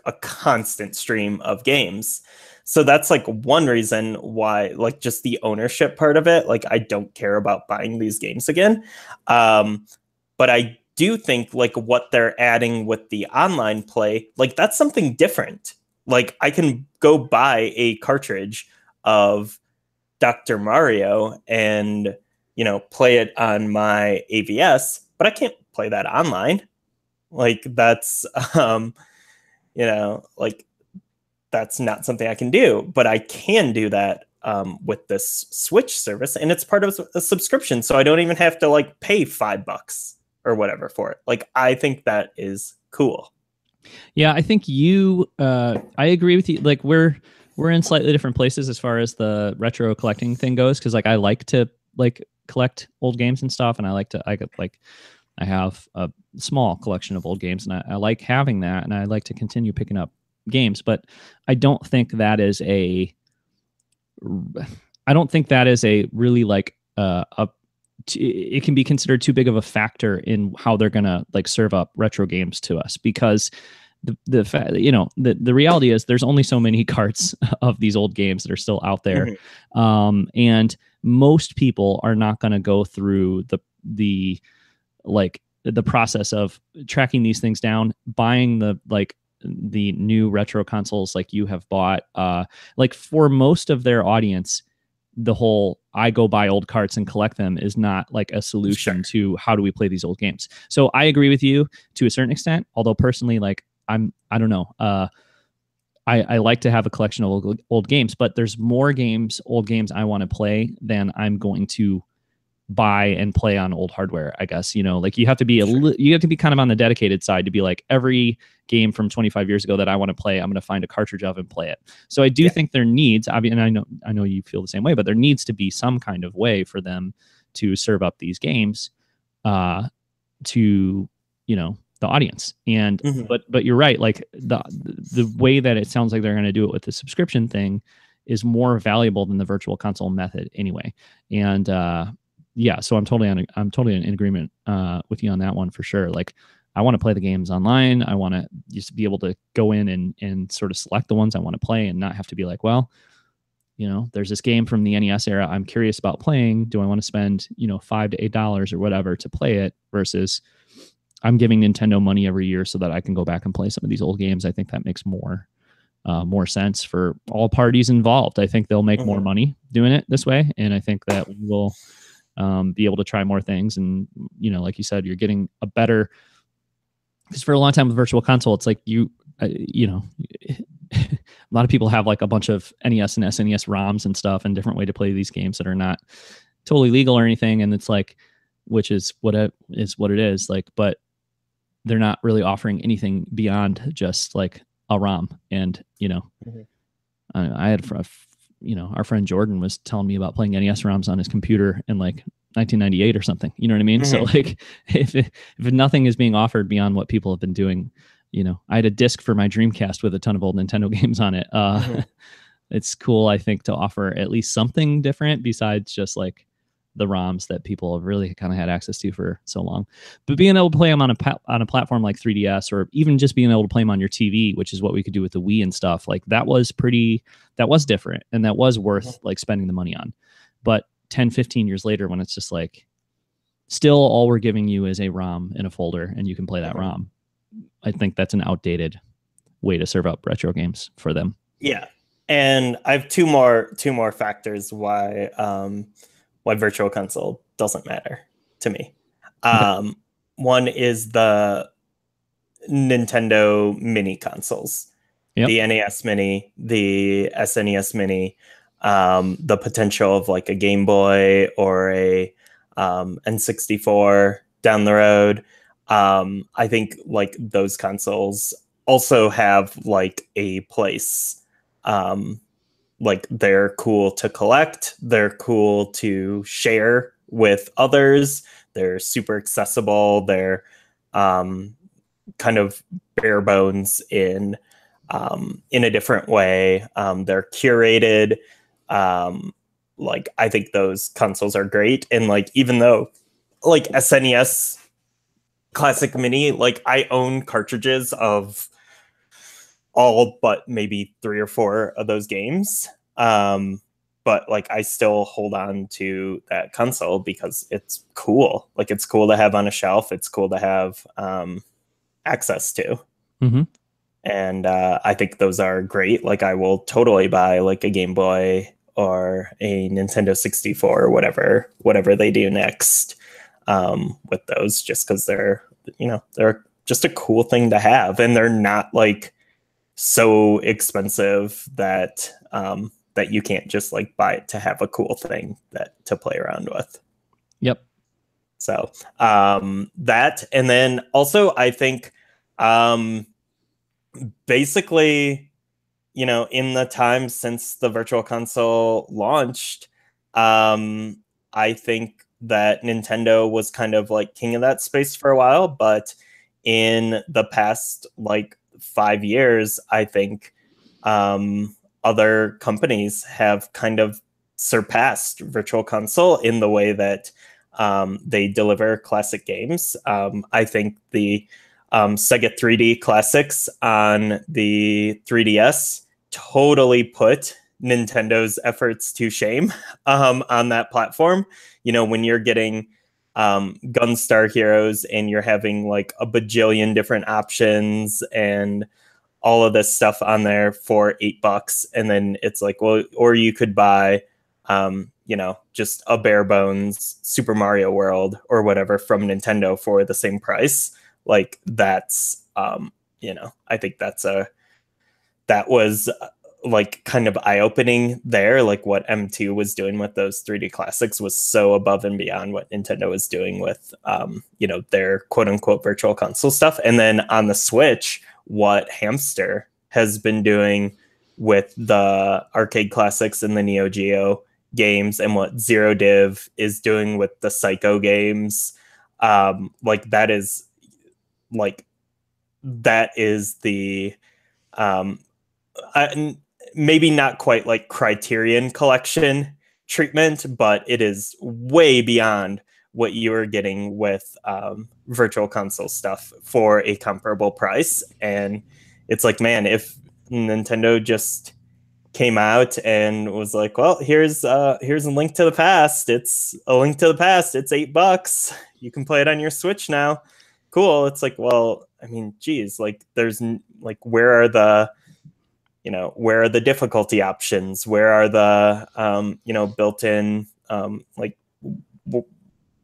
A: a constant stream of games. So that's like one reason why, like, just the ownership part of it, like, I don't care about buying these games again. But I do think like what they're adding with the online play, like, that's something different. Like, I can go buy a cartridge of Dr. Mario and, play it on my AVS, but I can't play that online. Like, that's, like, that's not something I can do, but I can do that with this Switch service, and it's part of a subscription, so I don't even have to like pay $5 or whatever for it. Like, I think that is cool.
B: Yeah, I think I agree with you. Like we're in slightly different places as far as the retro collecting thing goes, because like I like to like collect old games and stuff, and I have a small collection of old games, and I like having that, and I like to continue picking up games, but I don't think that is a really like it can be considered too big of a factor in how they're gonna like serve up retro games to us, because the reality is there's only so many carts of these old games that are still out there.
A: Mm-hmm.
B: And most people are not going to go through the process of tracking these things down, buying the new retro consoles like you have bought. Like for most of their audience, the whole I go buy old carts and collect them is not like a solution to how do we play these old games. So I agree with you to a certain extent, although personally, like I don't know. I like to have a collection of old games, but there's more old games I want to play than I'm going to buy and play on old hardware. I guess, like you have to be you have to be kind of on the dedicated side to be like, every game from 25 years ago that I want to play, I'm going to find a cartridge of and play it. So I do think there needs, and I know you feel the same way, but there needs to be some kind of way for them to serve up these games to the audience. And but you're right, like the way that it sounds like they're going to do it with the subscription thing is more valuable than the virtual console method anyway. And so I'm totally in agreement with you on that one for sure. Like, I want to play the games online. I want to just be able to go in and sort of select the ones I want to play and not have to be like, well, there's this game from the NES era I'm curious about playing. Do I want to spend, $5 to $8 or whatever to play it, versus I'm giving Nintendo money every year so that I can go back and play some of these old games. I think that makes more sense for all parties involved. I think they'll make more money doing it this way, and I think that we'll be able to try more things. And like you said, you're getting a better, because for a long time with virtual console, it's like a lot of people have like a bunch of NES and SNES ROMs and stuff, and different way to play these games that are not totally legal or anything. And it's like, which is what it is like, but they're not really offering anything beyond just like a ROM. And, I had, our friend Jordan was telling me about playing NES ROMs on his computer in like 1998 or something. You know what I mean? So like, if nothing is being offered beyond what people have been doing, I had a disc for my Dreamcast with a ton of old Nintendo games on it. It's cool, I think, to offer at least something different besides just like the ROMs that people have really kind of had access to for so long. But being able to play them on a platform like 3DS, or even just being able to play them on your TV, which is what we could do with the Wii and stuff, like that was different, and that was worth like spending the money on. But 10, 15 years later, when it's just like, still all we're giving you is a ROM in a folder and you can play that ROM, I think that's an outdated way to serve up retro games for them.
A: Yeah. And I have two more factors why virtual console doesn't matter to me. One is the Nintendo mini consoles, the NES Mini, the SNES Mini, the potential of like a Game Boy or a N64 down the road. I think like those consoles also have like a place. Like, they're cool to collect, they're cool to share with others, they're super accessible, they're kind of bare bones in a different way. They're curated. Like, I think those consoles are great. And like, even though like SNES Classic Mini, like I own cartridges of all but maybe 3 or 4 of those games. But like, I still hold on to that console because it's cool. Like, it's cool to have on a shelf. It's cool to have access to. And I think those are great. Like, I will totally buy like a Game Boy or a Nintendo 64 or whatever they do next with those, just because they're just a cool thing to have. And they're not like so expensive that that you can't just like buy it to have a cool thing that to play around with.
B: Yep.
A: So that, and then also I think basically, you know, in the time since the Virtual Console launched, I think that Nintendo was kind of like king of that space for a while, but in the past like 5 years, I think other companies have kind of surpassed Virtual Console in the way that they deliver classic games. I think the Sega 3D classics on the 3DS totally put Nintendo's efforts to shame on that platform. You know, when you're getting Gunstar Heroes and you're having like a bajillion different options and all of this stuff on there for $8, and then it's like, well, or you could buy you know, just a bare bones Super Mario World or whatever from Nintendo for the same price. Like that's you know, I think that was like kind of eye-opening there. Like what M2 was doing with those 3D classics was so above and beyond what Nintendo was doing with you know, their quote unquote Virtual Console stuff. And then on the Switch, what Hamster has been doing with the arcade classics and the Neo Geo games, and what Zero Div is doing with the Psycho games, like that is the maybe not quite like Criterion Collection treatment, but it is way beyond what you are getting with Virtual Console stuff for a comparable price. And it's like, man, if Nintendo just came out and was like, well, here's a Link to the Past. It's a Link to the Past. It's $8. You can play it on your Switch now. Cool. It's like, well, I mean, geez, like there's like, where are the difficulty options? Where are the, you know, built-in, like,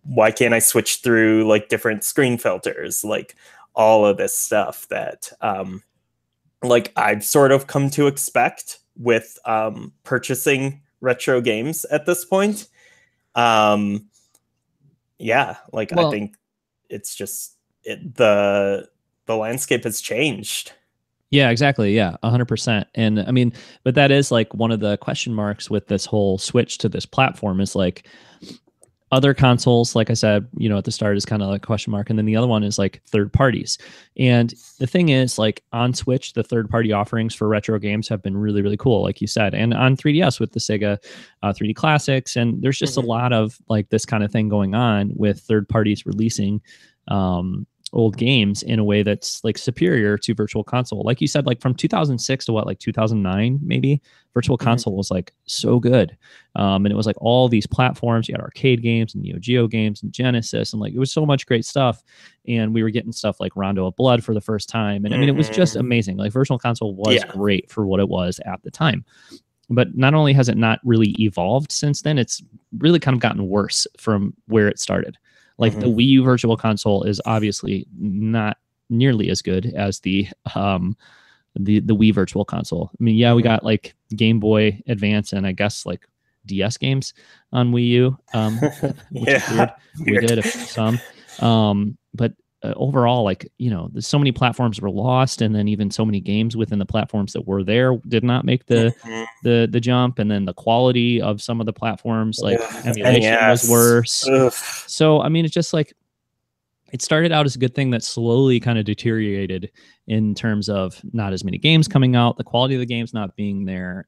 A: why can't I switch through like different screen filters? Like all of this stuff that, like I've sort of come to expect with purchasing retro games at this point. Yeah, like I think it's just the landscape has changed.
B: Yeah, exactly. Yeah, 100%. And I mean, but that is like one of the question marks with this whole switch to this platform is like other consoles, like I said, you know, at the start is kind of like a question mark. And then the other one is like third parties. And the thing is, like on Switch, the third party offerings for retro games have been really, really cool, like you said. And on 3DS with the Sega 3D Classics. And there's just a lot of like this kind of thing going on with third parties releasing old games in a way that's like superior to Virtual Console. Like you said, like from 2006 to what, like 2009, maybe Virtual Console was like so good. And it was like all these platforms. You had arcade games and Neo Geo games and Genesis, and like it was so much great stuff. And we were getting stuff like Rondo of Blood for the first time. And I mean, it was just amazing. Like Virtual Console was great for what it was at the time. But not only has it not really evolved since then, it's really kind of gotten worse from where it started. Like the Wii U Virtual Console is obviously not nearly as good as the Wii Virtual Console. I mean, yeah, we got like Game Boy Advance and I guess like DS games on Wii U, which is weird. We did some, but overall, like, you know, there's so many platforms were lost, and then even so many games within the platforms that were there did not make the jump, and then the quality of some of the platforms, like emulation was worse. So I mean, it's just like it started out as a good thing that slowly kind of deteriorated in terms of not as many games coming out, the quality of the games not being there.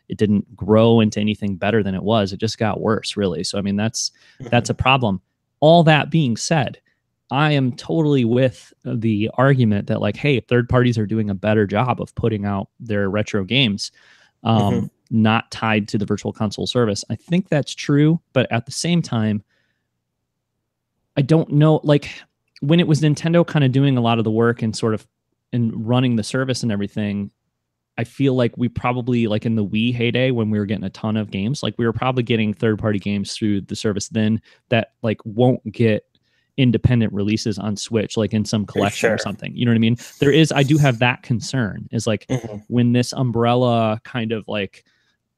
B: It didn't grow into anything better than it was. It just got worse, really. So I mean, that's a problem. All that being said, I am totally with the argument that like, hey, third parties are doing a better job of putting out their retro games, not tied to the Virtual Console service. I think that's true, but at the same time, I don't know, like when it was Nintendo kind of doing a lot of the work and sort of and running the service and everything, I feel like we probably, like in the Wii heyday when we were getting a ton of games, like we were probably getting third-party games through the service then that like won't get independent releases on Switch, like in some collection or something. You know what I mean? I do have that concern is like when this umbrella kind of like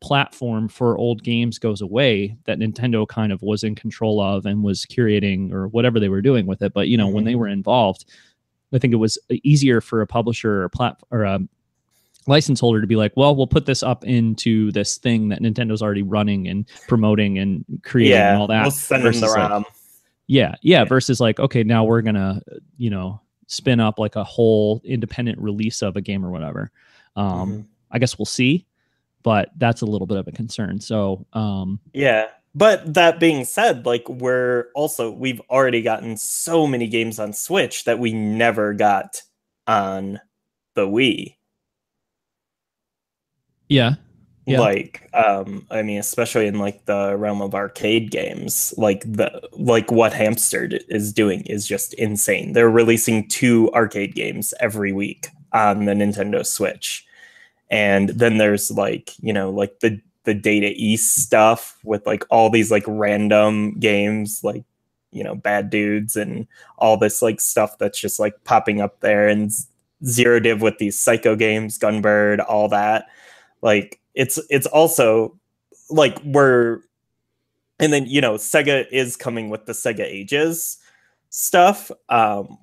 B: platform for old games goes away that Nintendo kind of was in control of and was curating or whatever they were doing with it. But, you know, when they were involved, I think it was easier for a publisher or a license holder to be like, well, we'll put this up into this thing that Nintendo's already running and promoting and creating and all that.
A: We'll send them the ROM.
B: Yeah. Versus like, okay, now we're going to, you know, spin up like a whole independent release of a game or whatever. I guess we'll see, but that's a little bit of a concern. So,
A: yeah. But that being said, like we've already gotten so many games on Switch that we never got on the Wii.
B: Yeah.
A: Like, I mean, especially in like the realm of arcade games, like what Hamster is doing is just insane. They're releasing 2 arcade games every week on the Nintendo Switch. And then there's like, you know, like the Data East stuff with like all these like random games, like, you know, Bad Dudes and all this like stuff that's just like popping up there, and Zero Div with these Psycho games, Gunbird, all that. Like, it's also like and then, you know, Sega is coming with the Sega Ages stuff,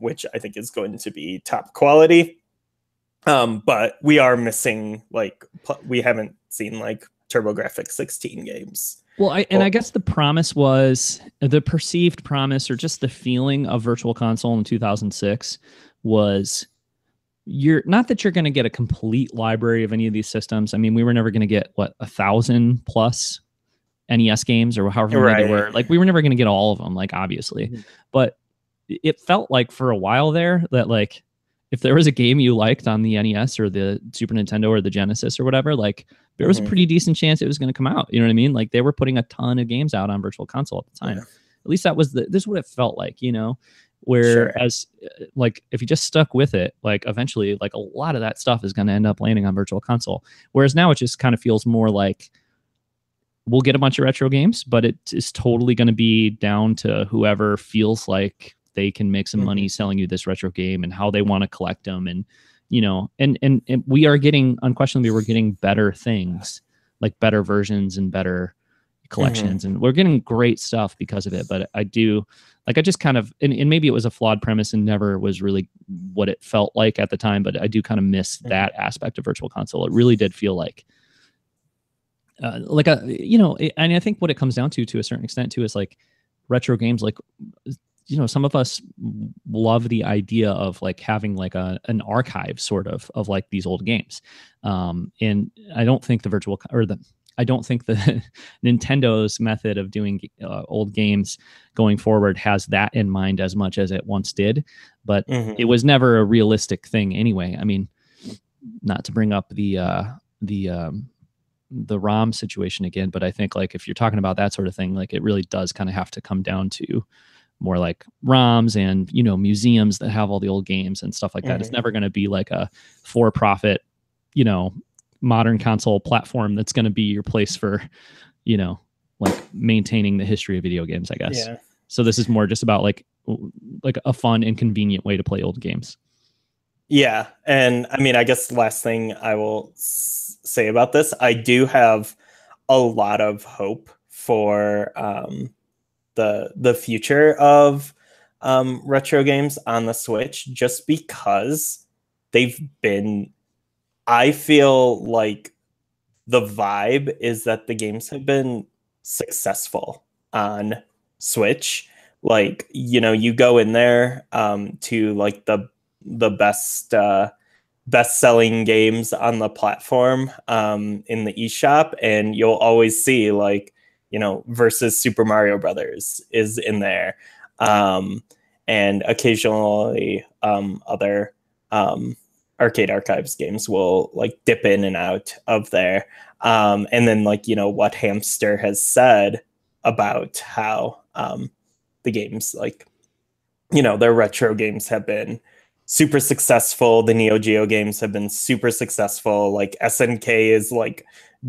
A: which I think is going to be top quality. But we are missing, like, we haven't seen like TurboGrafx 16 games.
B: Well, I guess the promise was, the perceived promise or just the feeling of Virtual Console in 2006 was, you're not that you're going to get a complete library of any of these systems. I mean, we were never going to get 1,000 plus NES games or however many they were. Like, we were never going to get all of them, like, obviously. But it felt like for a while there that, like, if there was a game you liked on the NES or the Super Nintendo or the Genesis or whatever, like, there was a pretty decent chance it was going to come out. You know what I mean? Like, they were putting a ton of games out on Virtual Console at the time. At least this is what it felt like, you know? Whereas, like, if you just stuck with it, like, eventually, like, a lot of that stuff is going to end up landing on Virtual Console. Whereas now it just kind of feels more like we'll get a bunch of retro games, but it is totally going to be down to whoever feels like they can make some money selling you this retro game and how they want to collect them. And, you know, and we are unquestionably, we're getting better things, like better versions and better collections, and we're getting great stuff because of it. But I just kind of, and maybe it was a flawed premise and never was really what it felt like at the time, but I do kind of miss that aspect of Virtual Console. It really did feel like a, you know, and I think what it comes down to a certain extent too, is like retro games, like, you know, some of us love the idea of like having like an archive sort of like these old games. And I don't think I don't think the Nintendo's method of doing old games going forward has that in mind as much as it once did, but it was never a realistic thing anyway. I mean, not to bring up the ROM situation again, but I think, like, if you're talking about that sort of thing, like, it really does kind of have to come down to more like ROMs and, you know, museums that have all the old games and stuff like that. It's never going to be like a for-profit, you know, modern console platform that's going to be your place for, you know, like maintaining the history of video games, I guess. Yeah. So this is more just about like a fun and convenient way to play old games.
A: Yeah. And I mean, I guess the last thing I will say about this, I do have a lot of hope for the future of retro games on the Switch, just because I feel like the vibe is that the games have been successful on Switch. Like, you know, you go in there to like the best selling games on the platform in the eShop, and you'll always see, like, you know, versus Super Mario Brothers is in there, and occasionally other Arcade Archives games will like dip in and out of there. And then, like, you know, what Hamster has said about how the games, like, you know, their retro games have been super successful. The Neo Geo games have been super successful. Like, SNK is like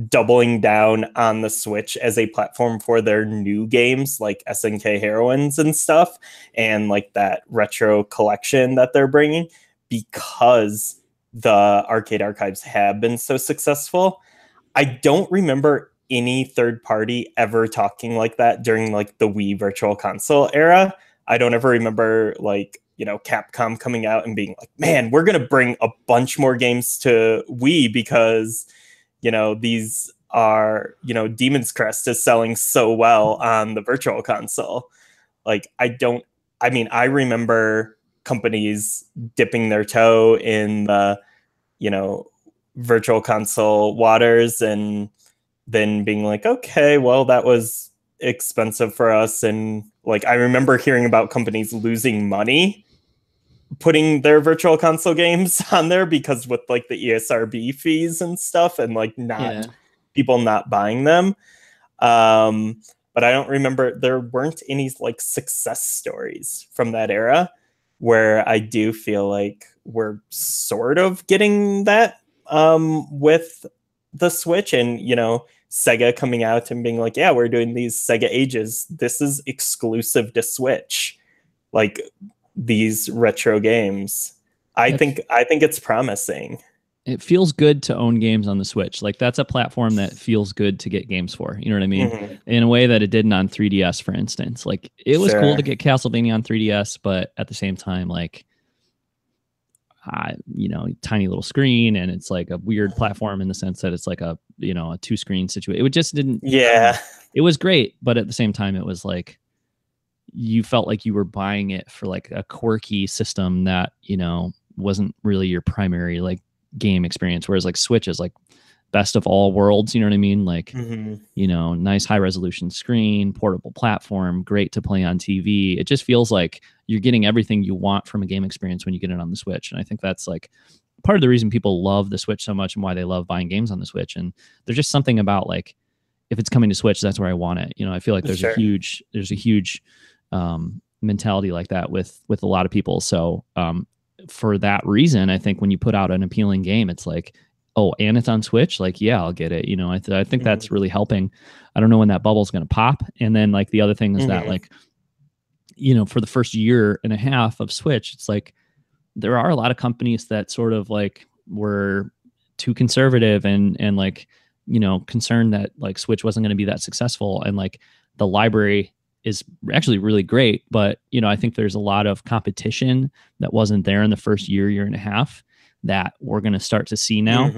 A: doubling down on the Switch as a platform for their new games, like SNK Heroines and stuff, and like that retro collection that they're bringing, because the Arcade Archives have been so successful. I don't remember any third party ever talking like that during like the Wii Virtual Console era. I don't ever remember like, you know, Capcom coming out and being like, man, we're going to bring a bunch more games to Wii because, you know, these are, you know, Demon's Crest is selling so well on the Virtual Console. Like, I mean, I remember companies dipping their toe in the, you know, Virtual Console waters and then being like, okay, well, that was expensive for us. And like, I remember hearing about companies losing money putting their Virtual Console games on there because with like the ESRB fees and stuff and like not people not buying them. But I don't remember, there weren't any like success stories from that era, where I do feel like we're sort of getting that with the Switch. And, you know, Sega coming out and being like, yeah, we're doing these Sega Ages. This is exclusive to Switch. Like these retro games. I think it's promising.
B: It feels good to own games on the Switch. Like that's a platform that feels good to get games for. You know what I mean? Mm-hmm. In a way that it didn't on 3DS, for instance. Like it was cool to get Castlevania on 3DS, but at the same time, like, you know, tiny little screen, and it's like a weird platform in the sense that it's like a, you know, a 2-screen situation. It just didn't.
A: Yeah.
B: It was great, but at the same time, it was like you felt like you were buying it for like a quirky system that, you know, wasn't really your primary like game experience. Whereas like Switch is like best of all worlds, you know what I mean? Like, you know, nice high resolution screen, portable platform, great to play on TV. It just feels like you're getting everything you want from a game experience when you get it on the Switch. And I think that's like part of the reason people love the Switch so much and why they love buying games on the Switch. And there's just something about like, if it's coming to Switch, that's where I want it. You know, I feel like there's a huge mentality like that with a lot of people. So for that reason, I think when you put out an appealing game, it's like, oh, and it's on Switch, like, yeah, I'll get it. You know, I think that's really helping. I don't know when that bubble is going to pop. And then like the other thing is that like, you know, for the first year and a half of Switch, it's like there are a lot of companies that sort of like were too conservative and like, you know, concerned that like Switch wasn't going to be that successful. And like the library is actually really great, but you know, I think there's a lot of competition that wasn't there in the first year and a half that we're going to start to see now,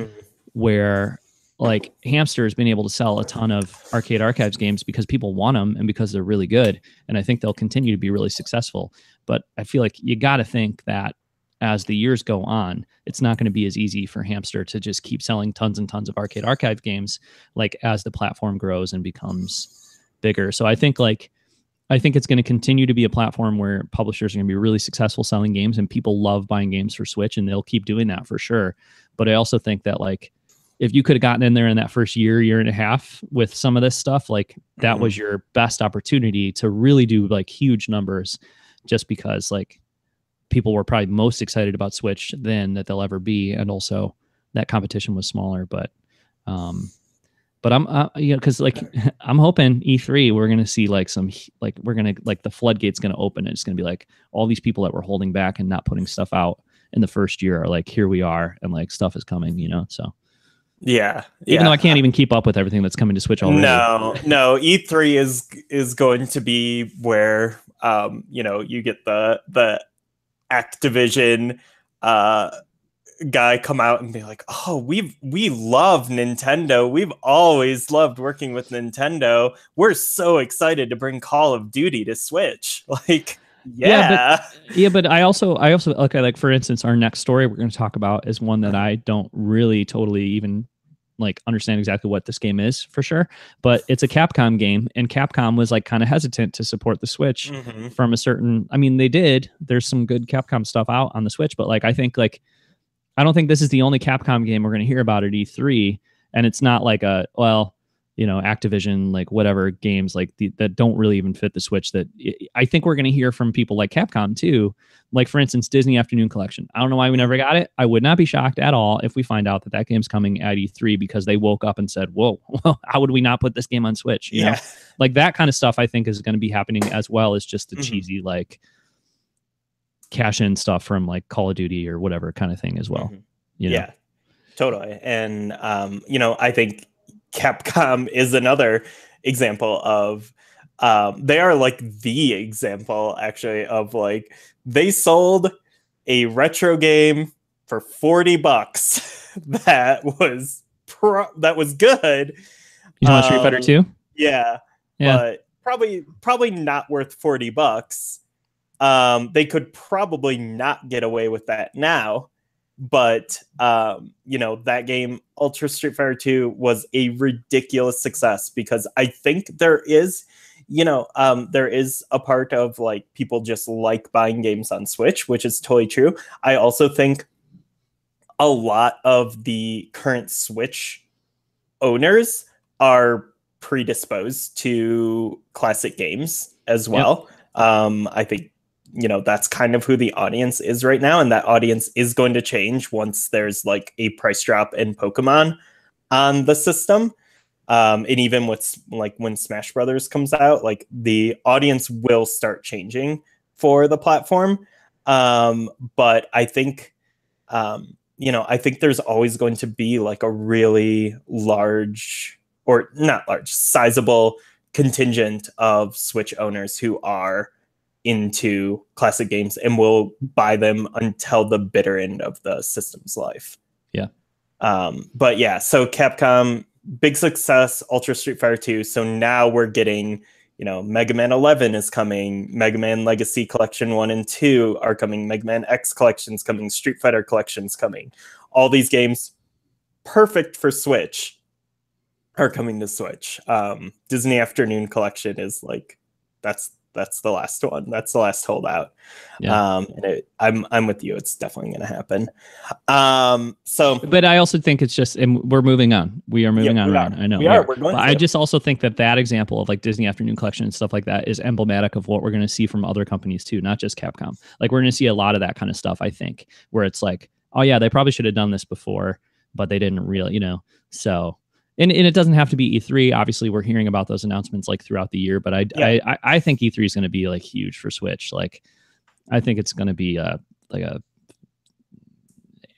B: where like Hamster has been able to sell a ton of Arcade Archives games because people want them and because they're really good. And I think they'll continue to be really successful. But I feel like you got to think that as the years go on, it's not going to be as easy for Hamster to just keep selling tons and tons of Arcade Archive games, like as the platform grows and becomes bigger. So I think it's going to continue to be a platform where publishers are going to be really successful selling games, and people love buying games for Switch, and they'll keep doing that for sure. But I also think that like, if you could have gotten in there in that first year and a half with some of this stuff, like that was your best opportunity to really do like huge numbers, just because like people were probably most excited about Switch then that they'll ever be. And also that competition was smaller, but I'm, you know, because like I'm hoping E3 we're gonna see like some like we're gonna like the floodgates gonna open. And it's gonna be like all these people that were holding back and not putting stuff out in the first year are like, here we are, and like stuff is coming, you know. So
A: yeah,
B: even though I can't even keep up with everything that's coming to Switch already.
A: No, E3 is going to be where you know, you get the Activision guy come out and be like, oh, we love Nintendo. We've always loved working with Nintendo. We're so excited to bring Call of Duty to Switch. Like, but I also okay, like for instance, our next story we're going to talk about is one that I don't really totally even like understand exactly what this game is for sure, but it's a Capcom game, and Capcom was like kind of hesitant to support the Switch from a certain, I mean, they did, there's some good Capcom stuff out on the Switch, but like, I think like, I don't think this is the only Capcom game we're going to hear about at E3. And it's not like a, well, you know, Activision, like whatever games like that don't really even fit the Switch, that I think we're going to hear from people like Capcom too. Like for instance, Disney Afternoon Collection. I don't know why we never got it. I would not be shocked at all if we find out that game's coming at E3 because they woke up and said, whoa, how would we not put this game on Switch? You know, like that kind of stuff I think is going to be happening, as well as just the cheesy, like cash in stuff from like Call of Duty or whatever kind of thing as well. You know? Yeah, totally. And, you know, I think Capcom is another example of they are like the example actually of like they sold a retro game for $40 that was good.
B: You talking about Street Fighter 2?
A: Yeah,
B: Yeah.
A: but probably not worth $40. They could probably not get away with that now. But that game, Ultra Street Fighter 2, was a ridiculous success because I think there is a part of like people just like buying games on Switch, which is totally true. I also think a lot of the current Switch owners are predisposed to classic games as well. Yep. I think that's kind of who the audience is right now, and that audience is going to change once there's like a price drop in Pokemon on the system. And even with like when Smash Brothers comes out, like the audience will start changing for the platform. But I think I think there's always going to be like a really large, or not large, sizable contingent of Switch owners who are into classic games and will buy them until the bitter end of the system's life.
B: Yeah.
A: But yeah, so Capcom, big success, Ultra Street Fighter 2. So now we're getting, Mega Man 11 is coming, Mega Man Legacy Collection 1 and 2 are coming, Mega Man X Collection's coming, Street Fighter Collection's coming. All these games, perfect for Switch, are coming to Switch. Disney Afternoon Collection is like, that's the last one. That's the last holdout. Yeah. And I'm with you. It's definitely going to happen. But
B: I also think it's just, and we're moving on. We are moving on. Ryan. I know
A: we are. We're going.
B: I just also think that example of like Disney Afternoon Collection and stuff like that is emblematic of what we're going to see from other companies too, not just Capcom. Like we're going to see a lot of that kind of stuff. I think where it's like, oh yeah, they probably should have done this before, but they didn't really, so. And it doesn't have to be E3. Obviously, we're hearing about those announcements like throughout the year. But I think E3 is going to be like huge for Switch. Like, I think it's going to be like a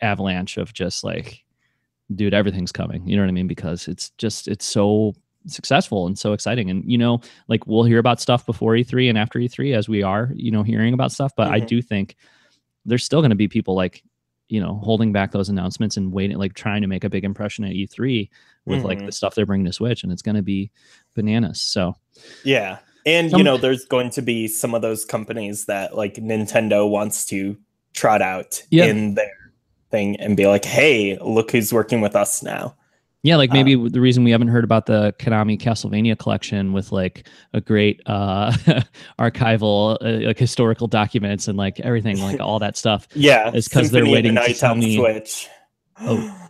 B: avalanche of just like, dude, everything's coming. You know what I mean? Because it's so successful and so exciting. And like we'll hear about stuff before E3 and after E3 as we are hearing about stuff. But I do think there's still going to be people like holding back those announcements and waiting, like trying to make a big impression at E3 with like the stuff they're bringing to Switch, and it's going to be bananas. So
A: yeah. And there's going to be some of those companies that like Nintendo wants to trot out in their thing and be like, hey, look who's working with us now.
B: Yeah, like maybe the reason we haven't heard about the Konami Castlevania collection with like a great archival, like historical documents and like everything, like all that stuff.
A: Yeah,
B: is because they're waiting to tell me.
A: Switch.
B: Oh,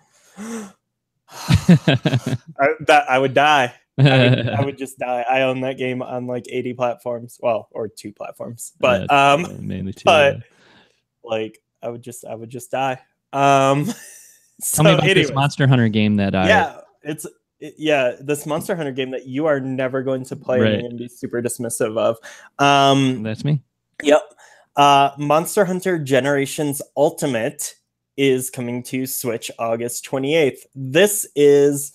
A: I would die. I would just die. I own that game on like 80 platforms, well, or 2 platforms, but
B: mainly 2.
A: But like I would just die.
B: Tell me about this Monster Hunter game that
A: this Monster Hunter game that you are never going to play and be super dismissive of.
B: That's me.
A: Yep. Monster Hunter Generations Ultimate is coming to Switch August 28th. This is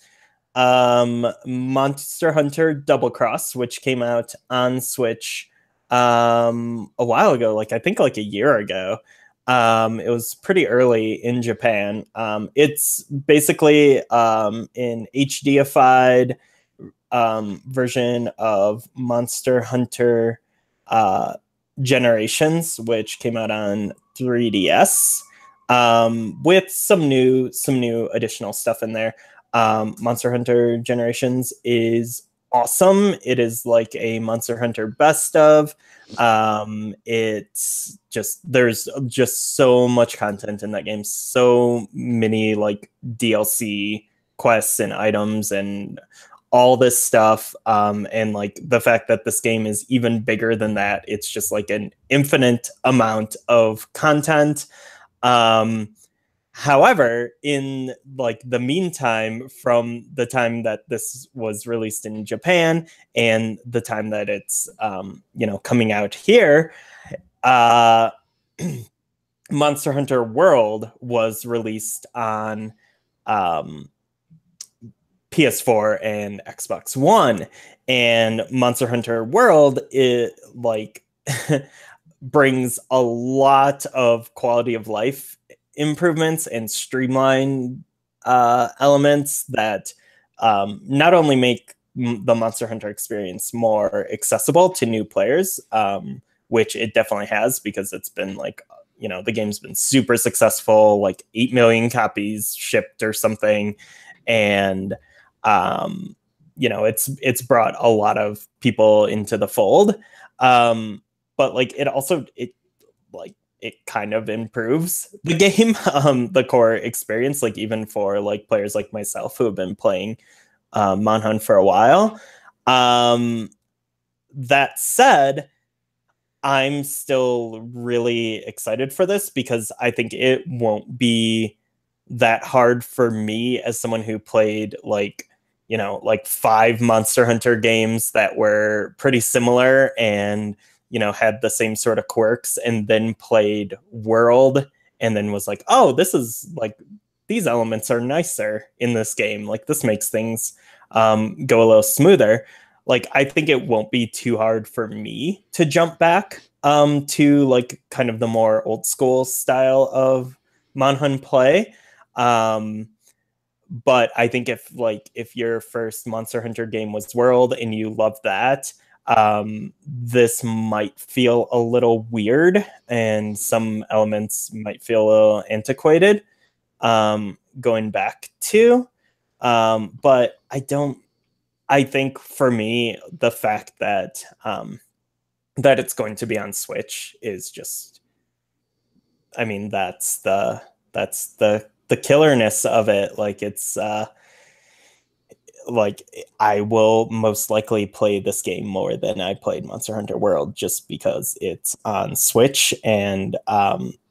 A: Monster Hunter Double Cross, which came out on Switch a while ago, like I think like a year ago. It was pretty early in Japan. It's basically an HD-ified version of Monster Hunter Generations, which came out on 3DS, with some new additional stuff in there. Monster Hunter Generations is awesome. It is like a Monster Hunter best of. It's just, there's just so much content in that game, so many like DLC quests and items and all this stuff, and like the fact that this game is even bigger than that. It's just like an infinite amount of content. However, in like the meantime, from the time that this was released in Japan and the time that it's coming out here, Monster Hunter World was released on PS4 and Xbox One. And Monster Hunter World, it like brings a lot of quality of life improvements and streamline elements that not only make the Monster Hunter experience more accessible to new players, which it definitely has, because it's been like, you know, the game's been super successful, like 8 million copies shipped or something. And, you know, it's brought a lot of people into the fold. But like it kind of improves the game, the core experience, like even for like players like myself who have been playing Monhunt for a while. That said, I'm still really excited for this because I think it won't be that hard for me as someone who played like, you know, like 5 Monster Hunter games that were pretty similar and, you know, had the same sort of quirks, and then played World and then was like, oh, this is like, these elements are nicer in this game. Like this makes things go a little smoother. Like, I think it won't be too hard for me to jump back to like kind of the more old school style of Monhunt play. But I think if your first Monster Hunter game was World and you love that, this might feel a little weird and some elements might feel a little antiquated going back to. But I think for me, the fact that that it's going to be on Switch is just, I mean, that's the killerness of it. Like it's like I will most likely play this game more than I played Monster Hunter World just because it's on Switch. And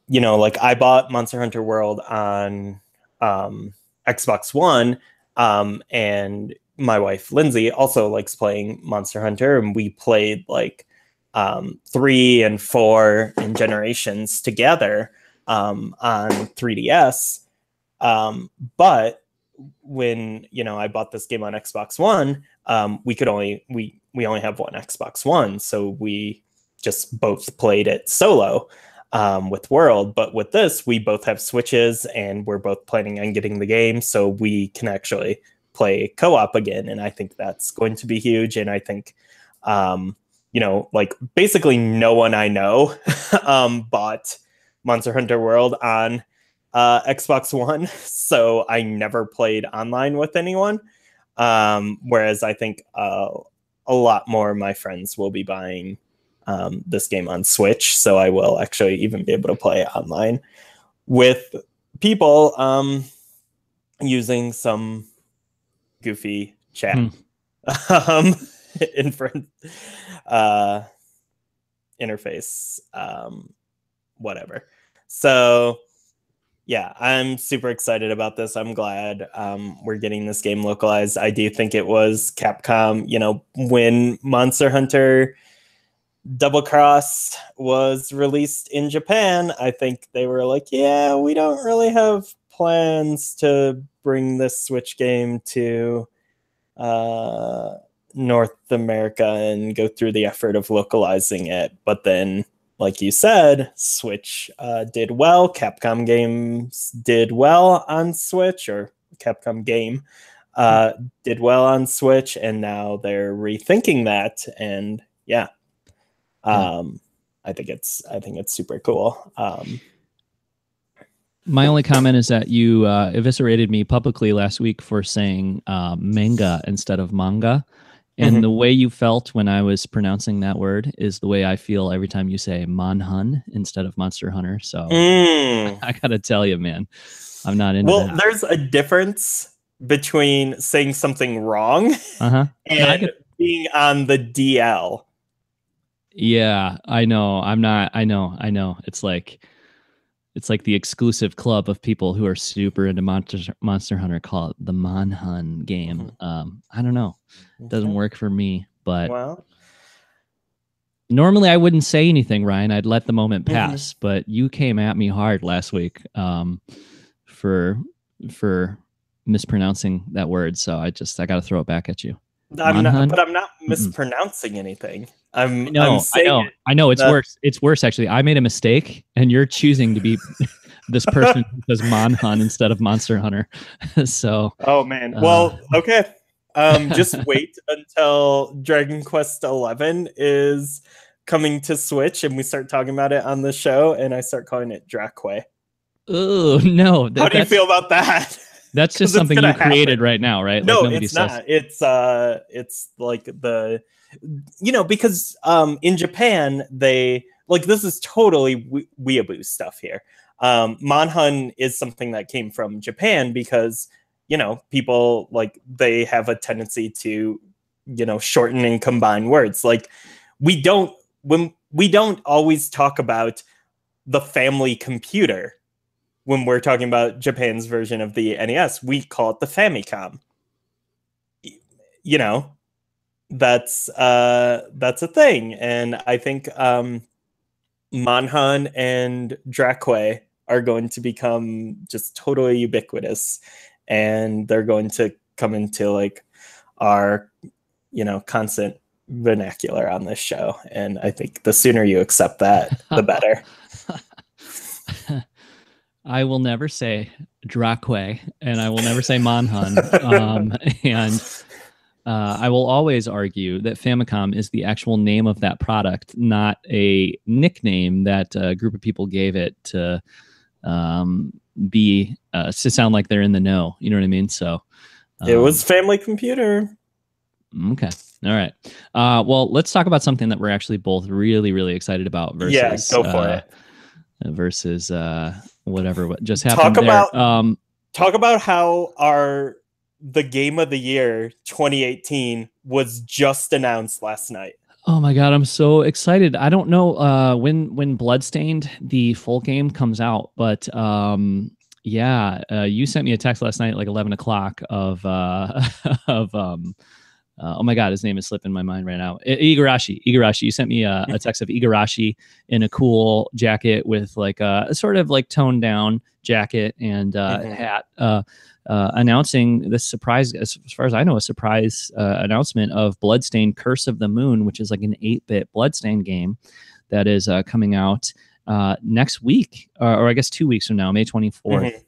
A: you know, like I bought Monster Hunter World on Xbox One, and my wife Lindsay also likes playing Monster Hunter, and we played like 3 and 4 in Generations together on 3DS. But when, you know, I bought this game on Xbox One, we only have one Xbox One, so we just both played it solo with World. But with this, we both have Switches and we're both planning on getting the game, so we can actually play co-op again. And I think that's going to be huge. And I think you know, like basically no one I know bought Monster Hunter World on Xbox One, so I never played online with anyone. Whereas I think a lot more of my friends will be buying this game on Switch, so I will actually even be able to play online with people using some goofy chat in front interface, whatever. So yeah, I'm super excited about this. I'm glad we're getting this game localized. I do think it was Capcom, you know, when Monster Hunter Double Cross was released in Japan, I think they were like, yeah, we don't really have plans to bring this Switch game to North America and go through the effort of localizing it. But then, like you said, Switch did well. Capcom games did well on Switch, or Capcom game did well on Switch, and now they're rethinking that. And yeah, I think it's super cool.
B: My only comment is that you eviscerated me publicly last week for saying manga instead of manga. And the way you felt when I was pronouncing that word is the way I feel every time you say Monhun instead of Monster Hunter. So I got to tell you, man, I'm not into that.
A: Well, there's a difference between saying something wrong and being on the DL.
B: Yeah, I know. I know. It's like the exclusive club of people who are super into Monster Hunter call it the Monhun game. I don't know. It doesn't work for me, but normally I wouldn't say anything, Ryan. I'd let the moment pass, but you came at me hard last week for mispronouncing that word, so I got to throw it back at you.
A: I'm not mispronouncing anything. I'm saying
B: I know. It's worse. It's worse, actually. I made a mistake, and you're choosing to be this person who says Monhun instead of Monster Hunter. So.
A: Oh man. Well, okay. Just wait until Dragon Quest XI is coming to Switch, and we start talking about it on the show, and I start calling it Dracway.
B: Oh no!
A: How do you feel about that?
B: That's just something you created right now, right?
A: No, like it's not. It's like the, because in Japan they like, this is totally weeaboo stuff here. Monhun is something that came from Japan because people like, they have a tendency to shorten and combine words. Like we don't always talk about the family computer. When we're talking about Japan's version of the NES, we call it the Famicom. That's a thing. And I think Monhun and Dracway are going to become just totally ubiquitous, and they're going to come into like our constant vernacular on this show. And I think the sooner you accept that, the better.
B: I will never say Dracway, and I will never say Monhun. And I will always argue that Famicom is the actual name of that product, not a nickname that a group of people gave it to to sound like they're in the know. You know what I mean? So
A: it was Family Computer.
B: Okay. All right. Well, let's talk about something that we're actually both really, really excited about. Versus,
A: go for it.
B: Versus whatever what just happened.
A: Talk about how the game of the year 2018 was just announced last night.
B: Oh my god, I'm so excited. I don't know when Bloodstained, the full game, comes out, but you sent me a text last night at like 11 o'clock of oh my god, his name is slipping my mind right now. Igarashi. You sent me a text of Igarashi in a cool jacket with like a sort of like toned down jacket and hat, announcing this surprise, as far as I know, a surprise announcement of Bloodstained Curse of the Moon, which is like an 8-bit Bloodstained game that is coming out next week, or I guess 2 weeks from now, May 24th.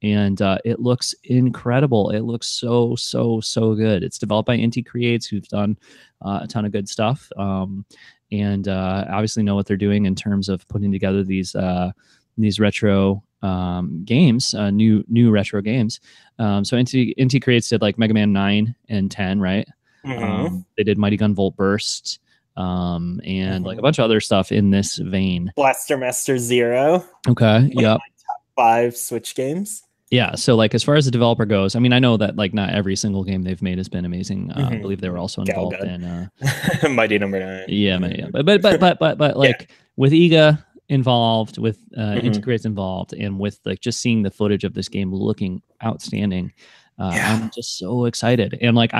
B: And it looks incredible. It looks so good. It's developed by Inti Creates, who've done a ton of good stuff, and obviously know what they're doing in terms of putting together these retro games, new retro games. So Inti Creates did like Mega Man 9 and 10, right? They did Mighty Gun Volt Burst, and like a bunch of other stuff in this vein.
A: Blaster Master Zero.
B: Okay. Yeah.
A: 5 Switch games.
B: Yeah, so like as far as the developer goes, I mean, I know that like not every single game they've made has been amazing. I believe they were also involved in
A: Mighty Number 9.
B: Yeah, but like with Iga involved, with Inti Creates involved, and with like just seeing the footage of this game looking outstanding, I'm just so excited. And like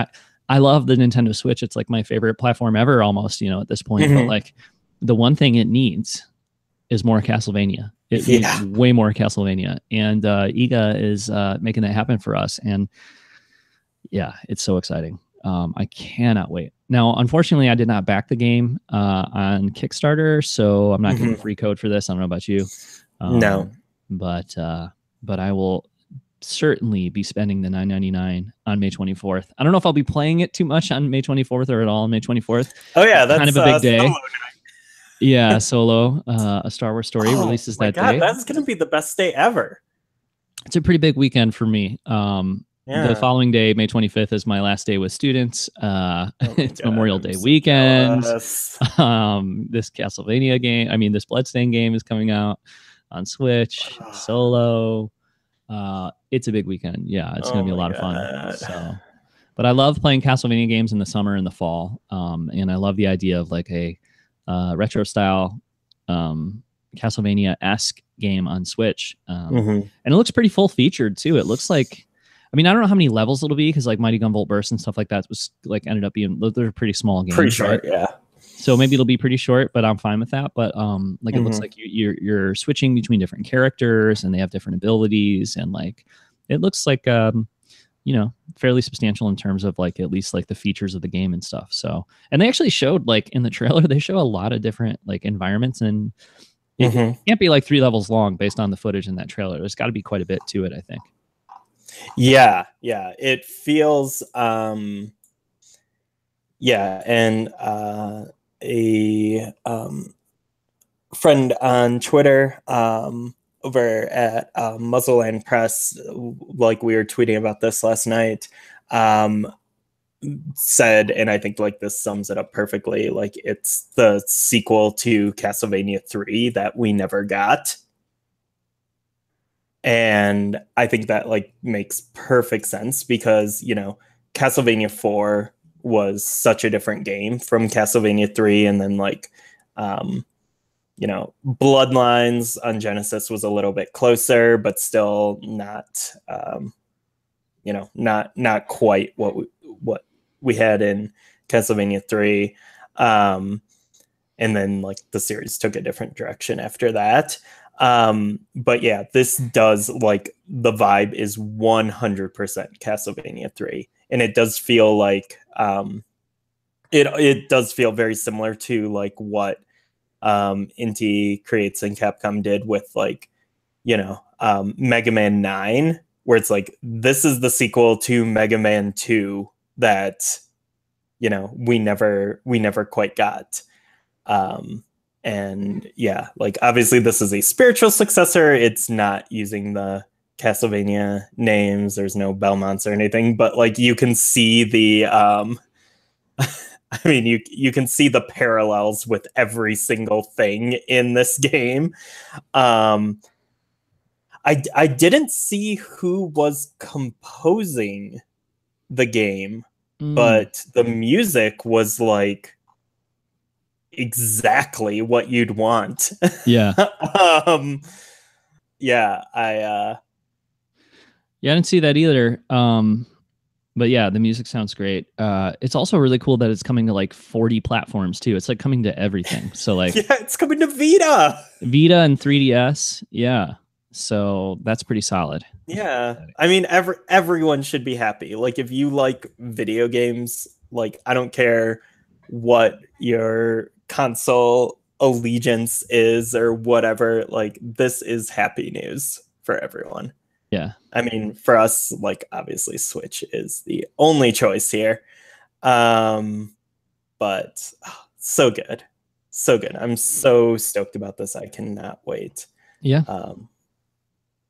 B: I love the Nintendo Switch. It's like my favorite platform ever, almost, at this point. But like the one thing it needs is more Castlevania. It needs way more Castlevania, and Iga is making that happen for us. And yeah, it's so exciting. I cannot wait. Now, unfortunately, I did not back the game on Kickstarter, so I'm not getting a free code for this. I don't know about you.
A: No,
B: but I will certainly be spending the $9.99 on May 24th. I don't know if I'll be playing it too much on May 24th or at all on May 24th.
A: Oh yeah, that's
B: kind of a big day. Yeah, Solo, a Star Wars story releases that day.
A: That's going to be the best day ever.
B: It's a pretty big weekend for me. The following day, May 25th, is my last day with students. It's Memorial Day weekend. This Castlevania game, this Bloodstained game is coming out on Switch. Solo. It's a big weekend. Yeah, it's going to be a lot of fun. So, but I love playing Castlevania games in the summer and the fall. And I love the idea of like a retro style Castlevania-esque game on Switch. And it looks pretty full featured too. It looks like, I don't know how many levels it'll be, because like Mighty Gun Volt Burst and stuff like that was like ended up being, they're pretty small games.
A: Pretty short, right? Yeah.
B: So maybe it'll be pretty short, but I'm fine with that. But it looks like you're switching between different characters, and they have different abilities, and like it looks like fairly substantial in terms of like at least like the features of the game and stuff. So, and they actually showed like in the trailer, they show a lot of different like environments, and it can't be like 3 levels long based on the footage in that trailer. There's got to be quite a bit to it, I think.
A: Yeah, it feels and a friend on Twitter over at Muzzleland Press, like we were tweeting about this last night, said, and I think like this sums it up perfectly, like it's the sequel to Castlevania 3 that we never got. And I think that like makes perfect sense because, Castlevania 4 was such a different game from Castlevania 3. And then like, Bloodlines on Genesis was a little bit closer, but still not, not quite what we had in Castlevania 3. And then like the series took a different direction after that. But yeah, this does like the vibe is 100% Castlevania 3. And it does feel like it does feel very similar to like what Inti Creates and Capcom did with like, Mega Man 9, where it's like this is the sequel to Mega Man 2 that we never quite got. And yeah, like obviously this is a spiritual successor. It's not using the Castlevania names. There's no Belmonts or anything, but like you can see the I mean, you can see the parallels with every single thing in this game. I didn't see who was composing the game, but the music was like exactly what you'd want.
B: Yeah.
A: Yeah,
B: I didn't see that either. But yeah, the music sounds great. It's also really cool that it's coming to like 40 platforms too. It's like coming to everything. So like
A: yeah, it's coming to Vita
B: and 3DS. Yeah. So that's pretty solid.
A: Yeah. I mean, everyone should be happy. Like if you like video games, like I don't care what your console allegiance is or whatever, like this is happy news for everyone.
B: Yeah.
A: I mean, for us, like obviously Switch is the only choice here. But so good. So good. I'm so stoked about this. I cannot wait.
B: Yeah.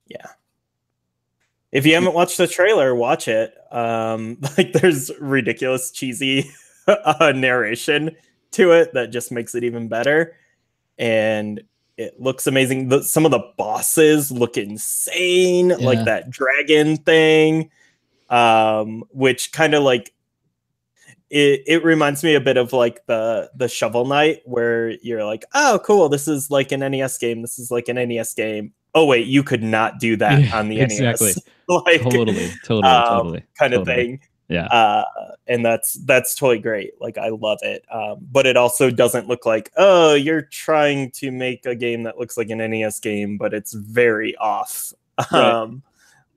A: Yeah. If you haven't watched the trailer, watch it. Like there's ridiculous cheesy narration to it that just makes it even better. And it looks amazing. Some of the bosses look insane, like that dragon thing, which kind of like it reminds me a bit of like the Shovel Knight, where you're like, oh, cool, this is like an NES game. This is like an NES game. Oh wait, you could not do that on the
B: exactly.
A: NES. Like
B: totally
A: kind of thing.
B: Yeah.
A: And that's totally great. Like I love it. But it also doesn't look like, oh, you're trying to make a game that looks like an NES game, but it's very off.
B: Right.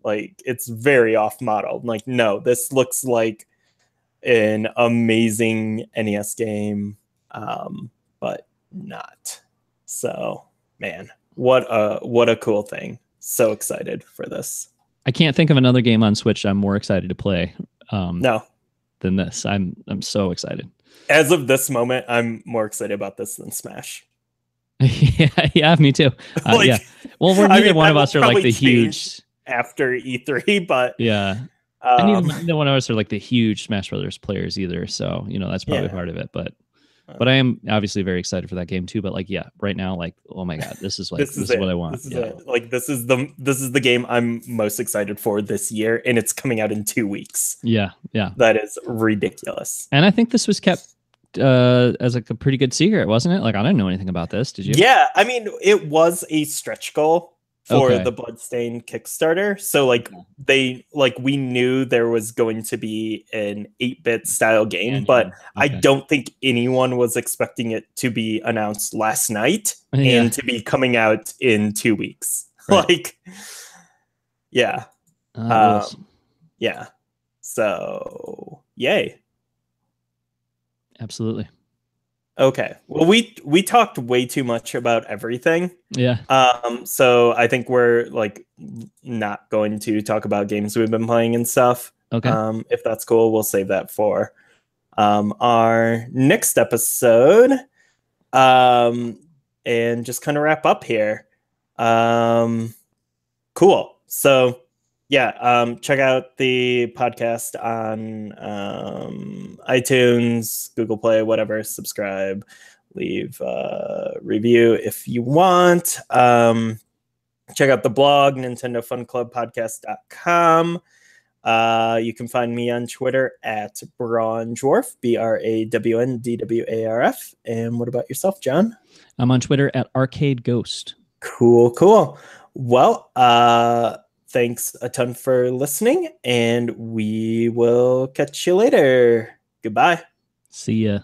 A: Like it's very off model. Like, no, this looks like an amazing NES game, but not. So, man, what a cool thing. So excited for this.
B: I can't think of another game on Switch I'm more excited to play
A: no
B: than this. I'm so excited.
A: As of this moment, I'm more excited about this than Smash.
B: yeah, me too. Yeah. Well, neither one of us are like the huge
A: after E3, but
B: yeah. And neither one of us are like the huge Smash Brothers players either. So, that's probably part of it. But I am obviously very excited for that game too. But like, yeah, right now, like, oh my God, this is like, this is what I want.
A: This is it. Like, this is the game I'm most excited for this year. And it's coming out in 2 weeks.
B: Yeah. Yeah.
A: That is ridiculous.
B: And I think this was kept as like a pretty good secret, wasn't it? Like, I didn't know anything about this. Did you?
A: Yeah. I mean, it was a stretch goal for the Bloodstained Kickstarter. So like we knew there was going to be an 8-bit style game, but I don't think anyone was expecting it to be announced last night and to be coming out in 2 weeks. Right. Like, yeah.
B: Rules.
A: Yeah. So, yay.
B: Absolutely.
A: Okay. Well, we talked way too much about everything.
B: Yeah.
A: So I think we're like not going to talk about games we've been playing and stuff.
B: Okay.
A: If that's cool, we'll save that for our next episode. And just kind of wrap up here. Cool. So yeah, check out the podcast on iTunes, Google Play, whatever. Subscribe, leave a review if you want. Check out the blog, nintendofunclubpodcast.com. You can find me on Twitter at Braundwarf, BraWndWarf. And what about yourself, John?
B: I'm on Twitter at Arcade Ghost.
A: Cool. Well, thanks a ton for listening, and we will catch you later. Goodbye.
B: See ya.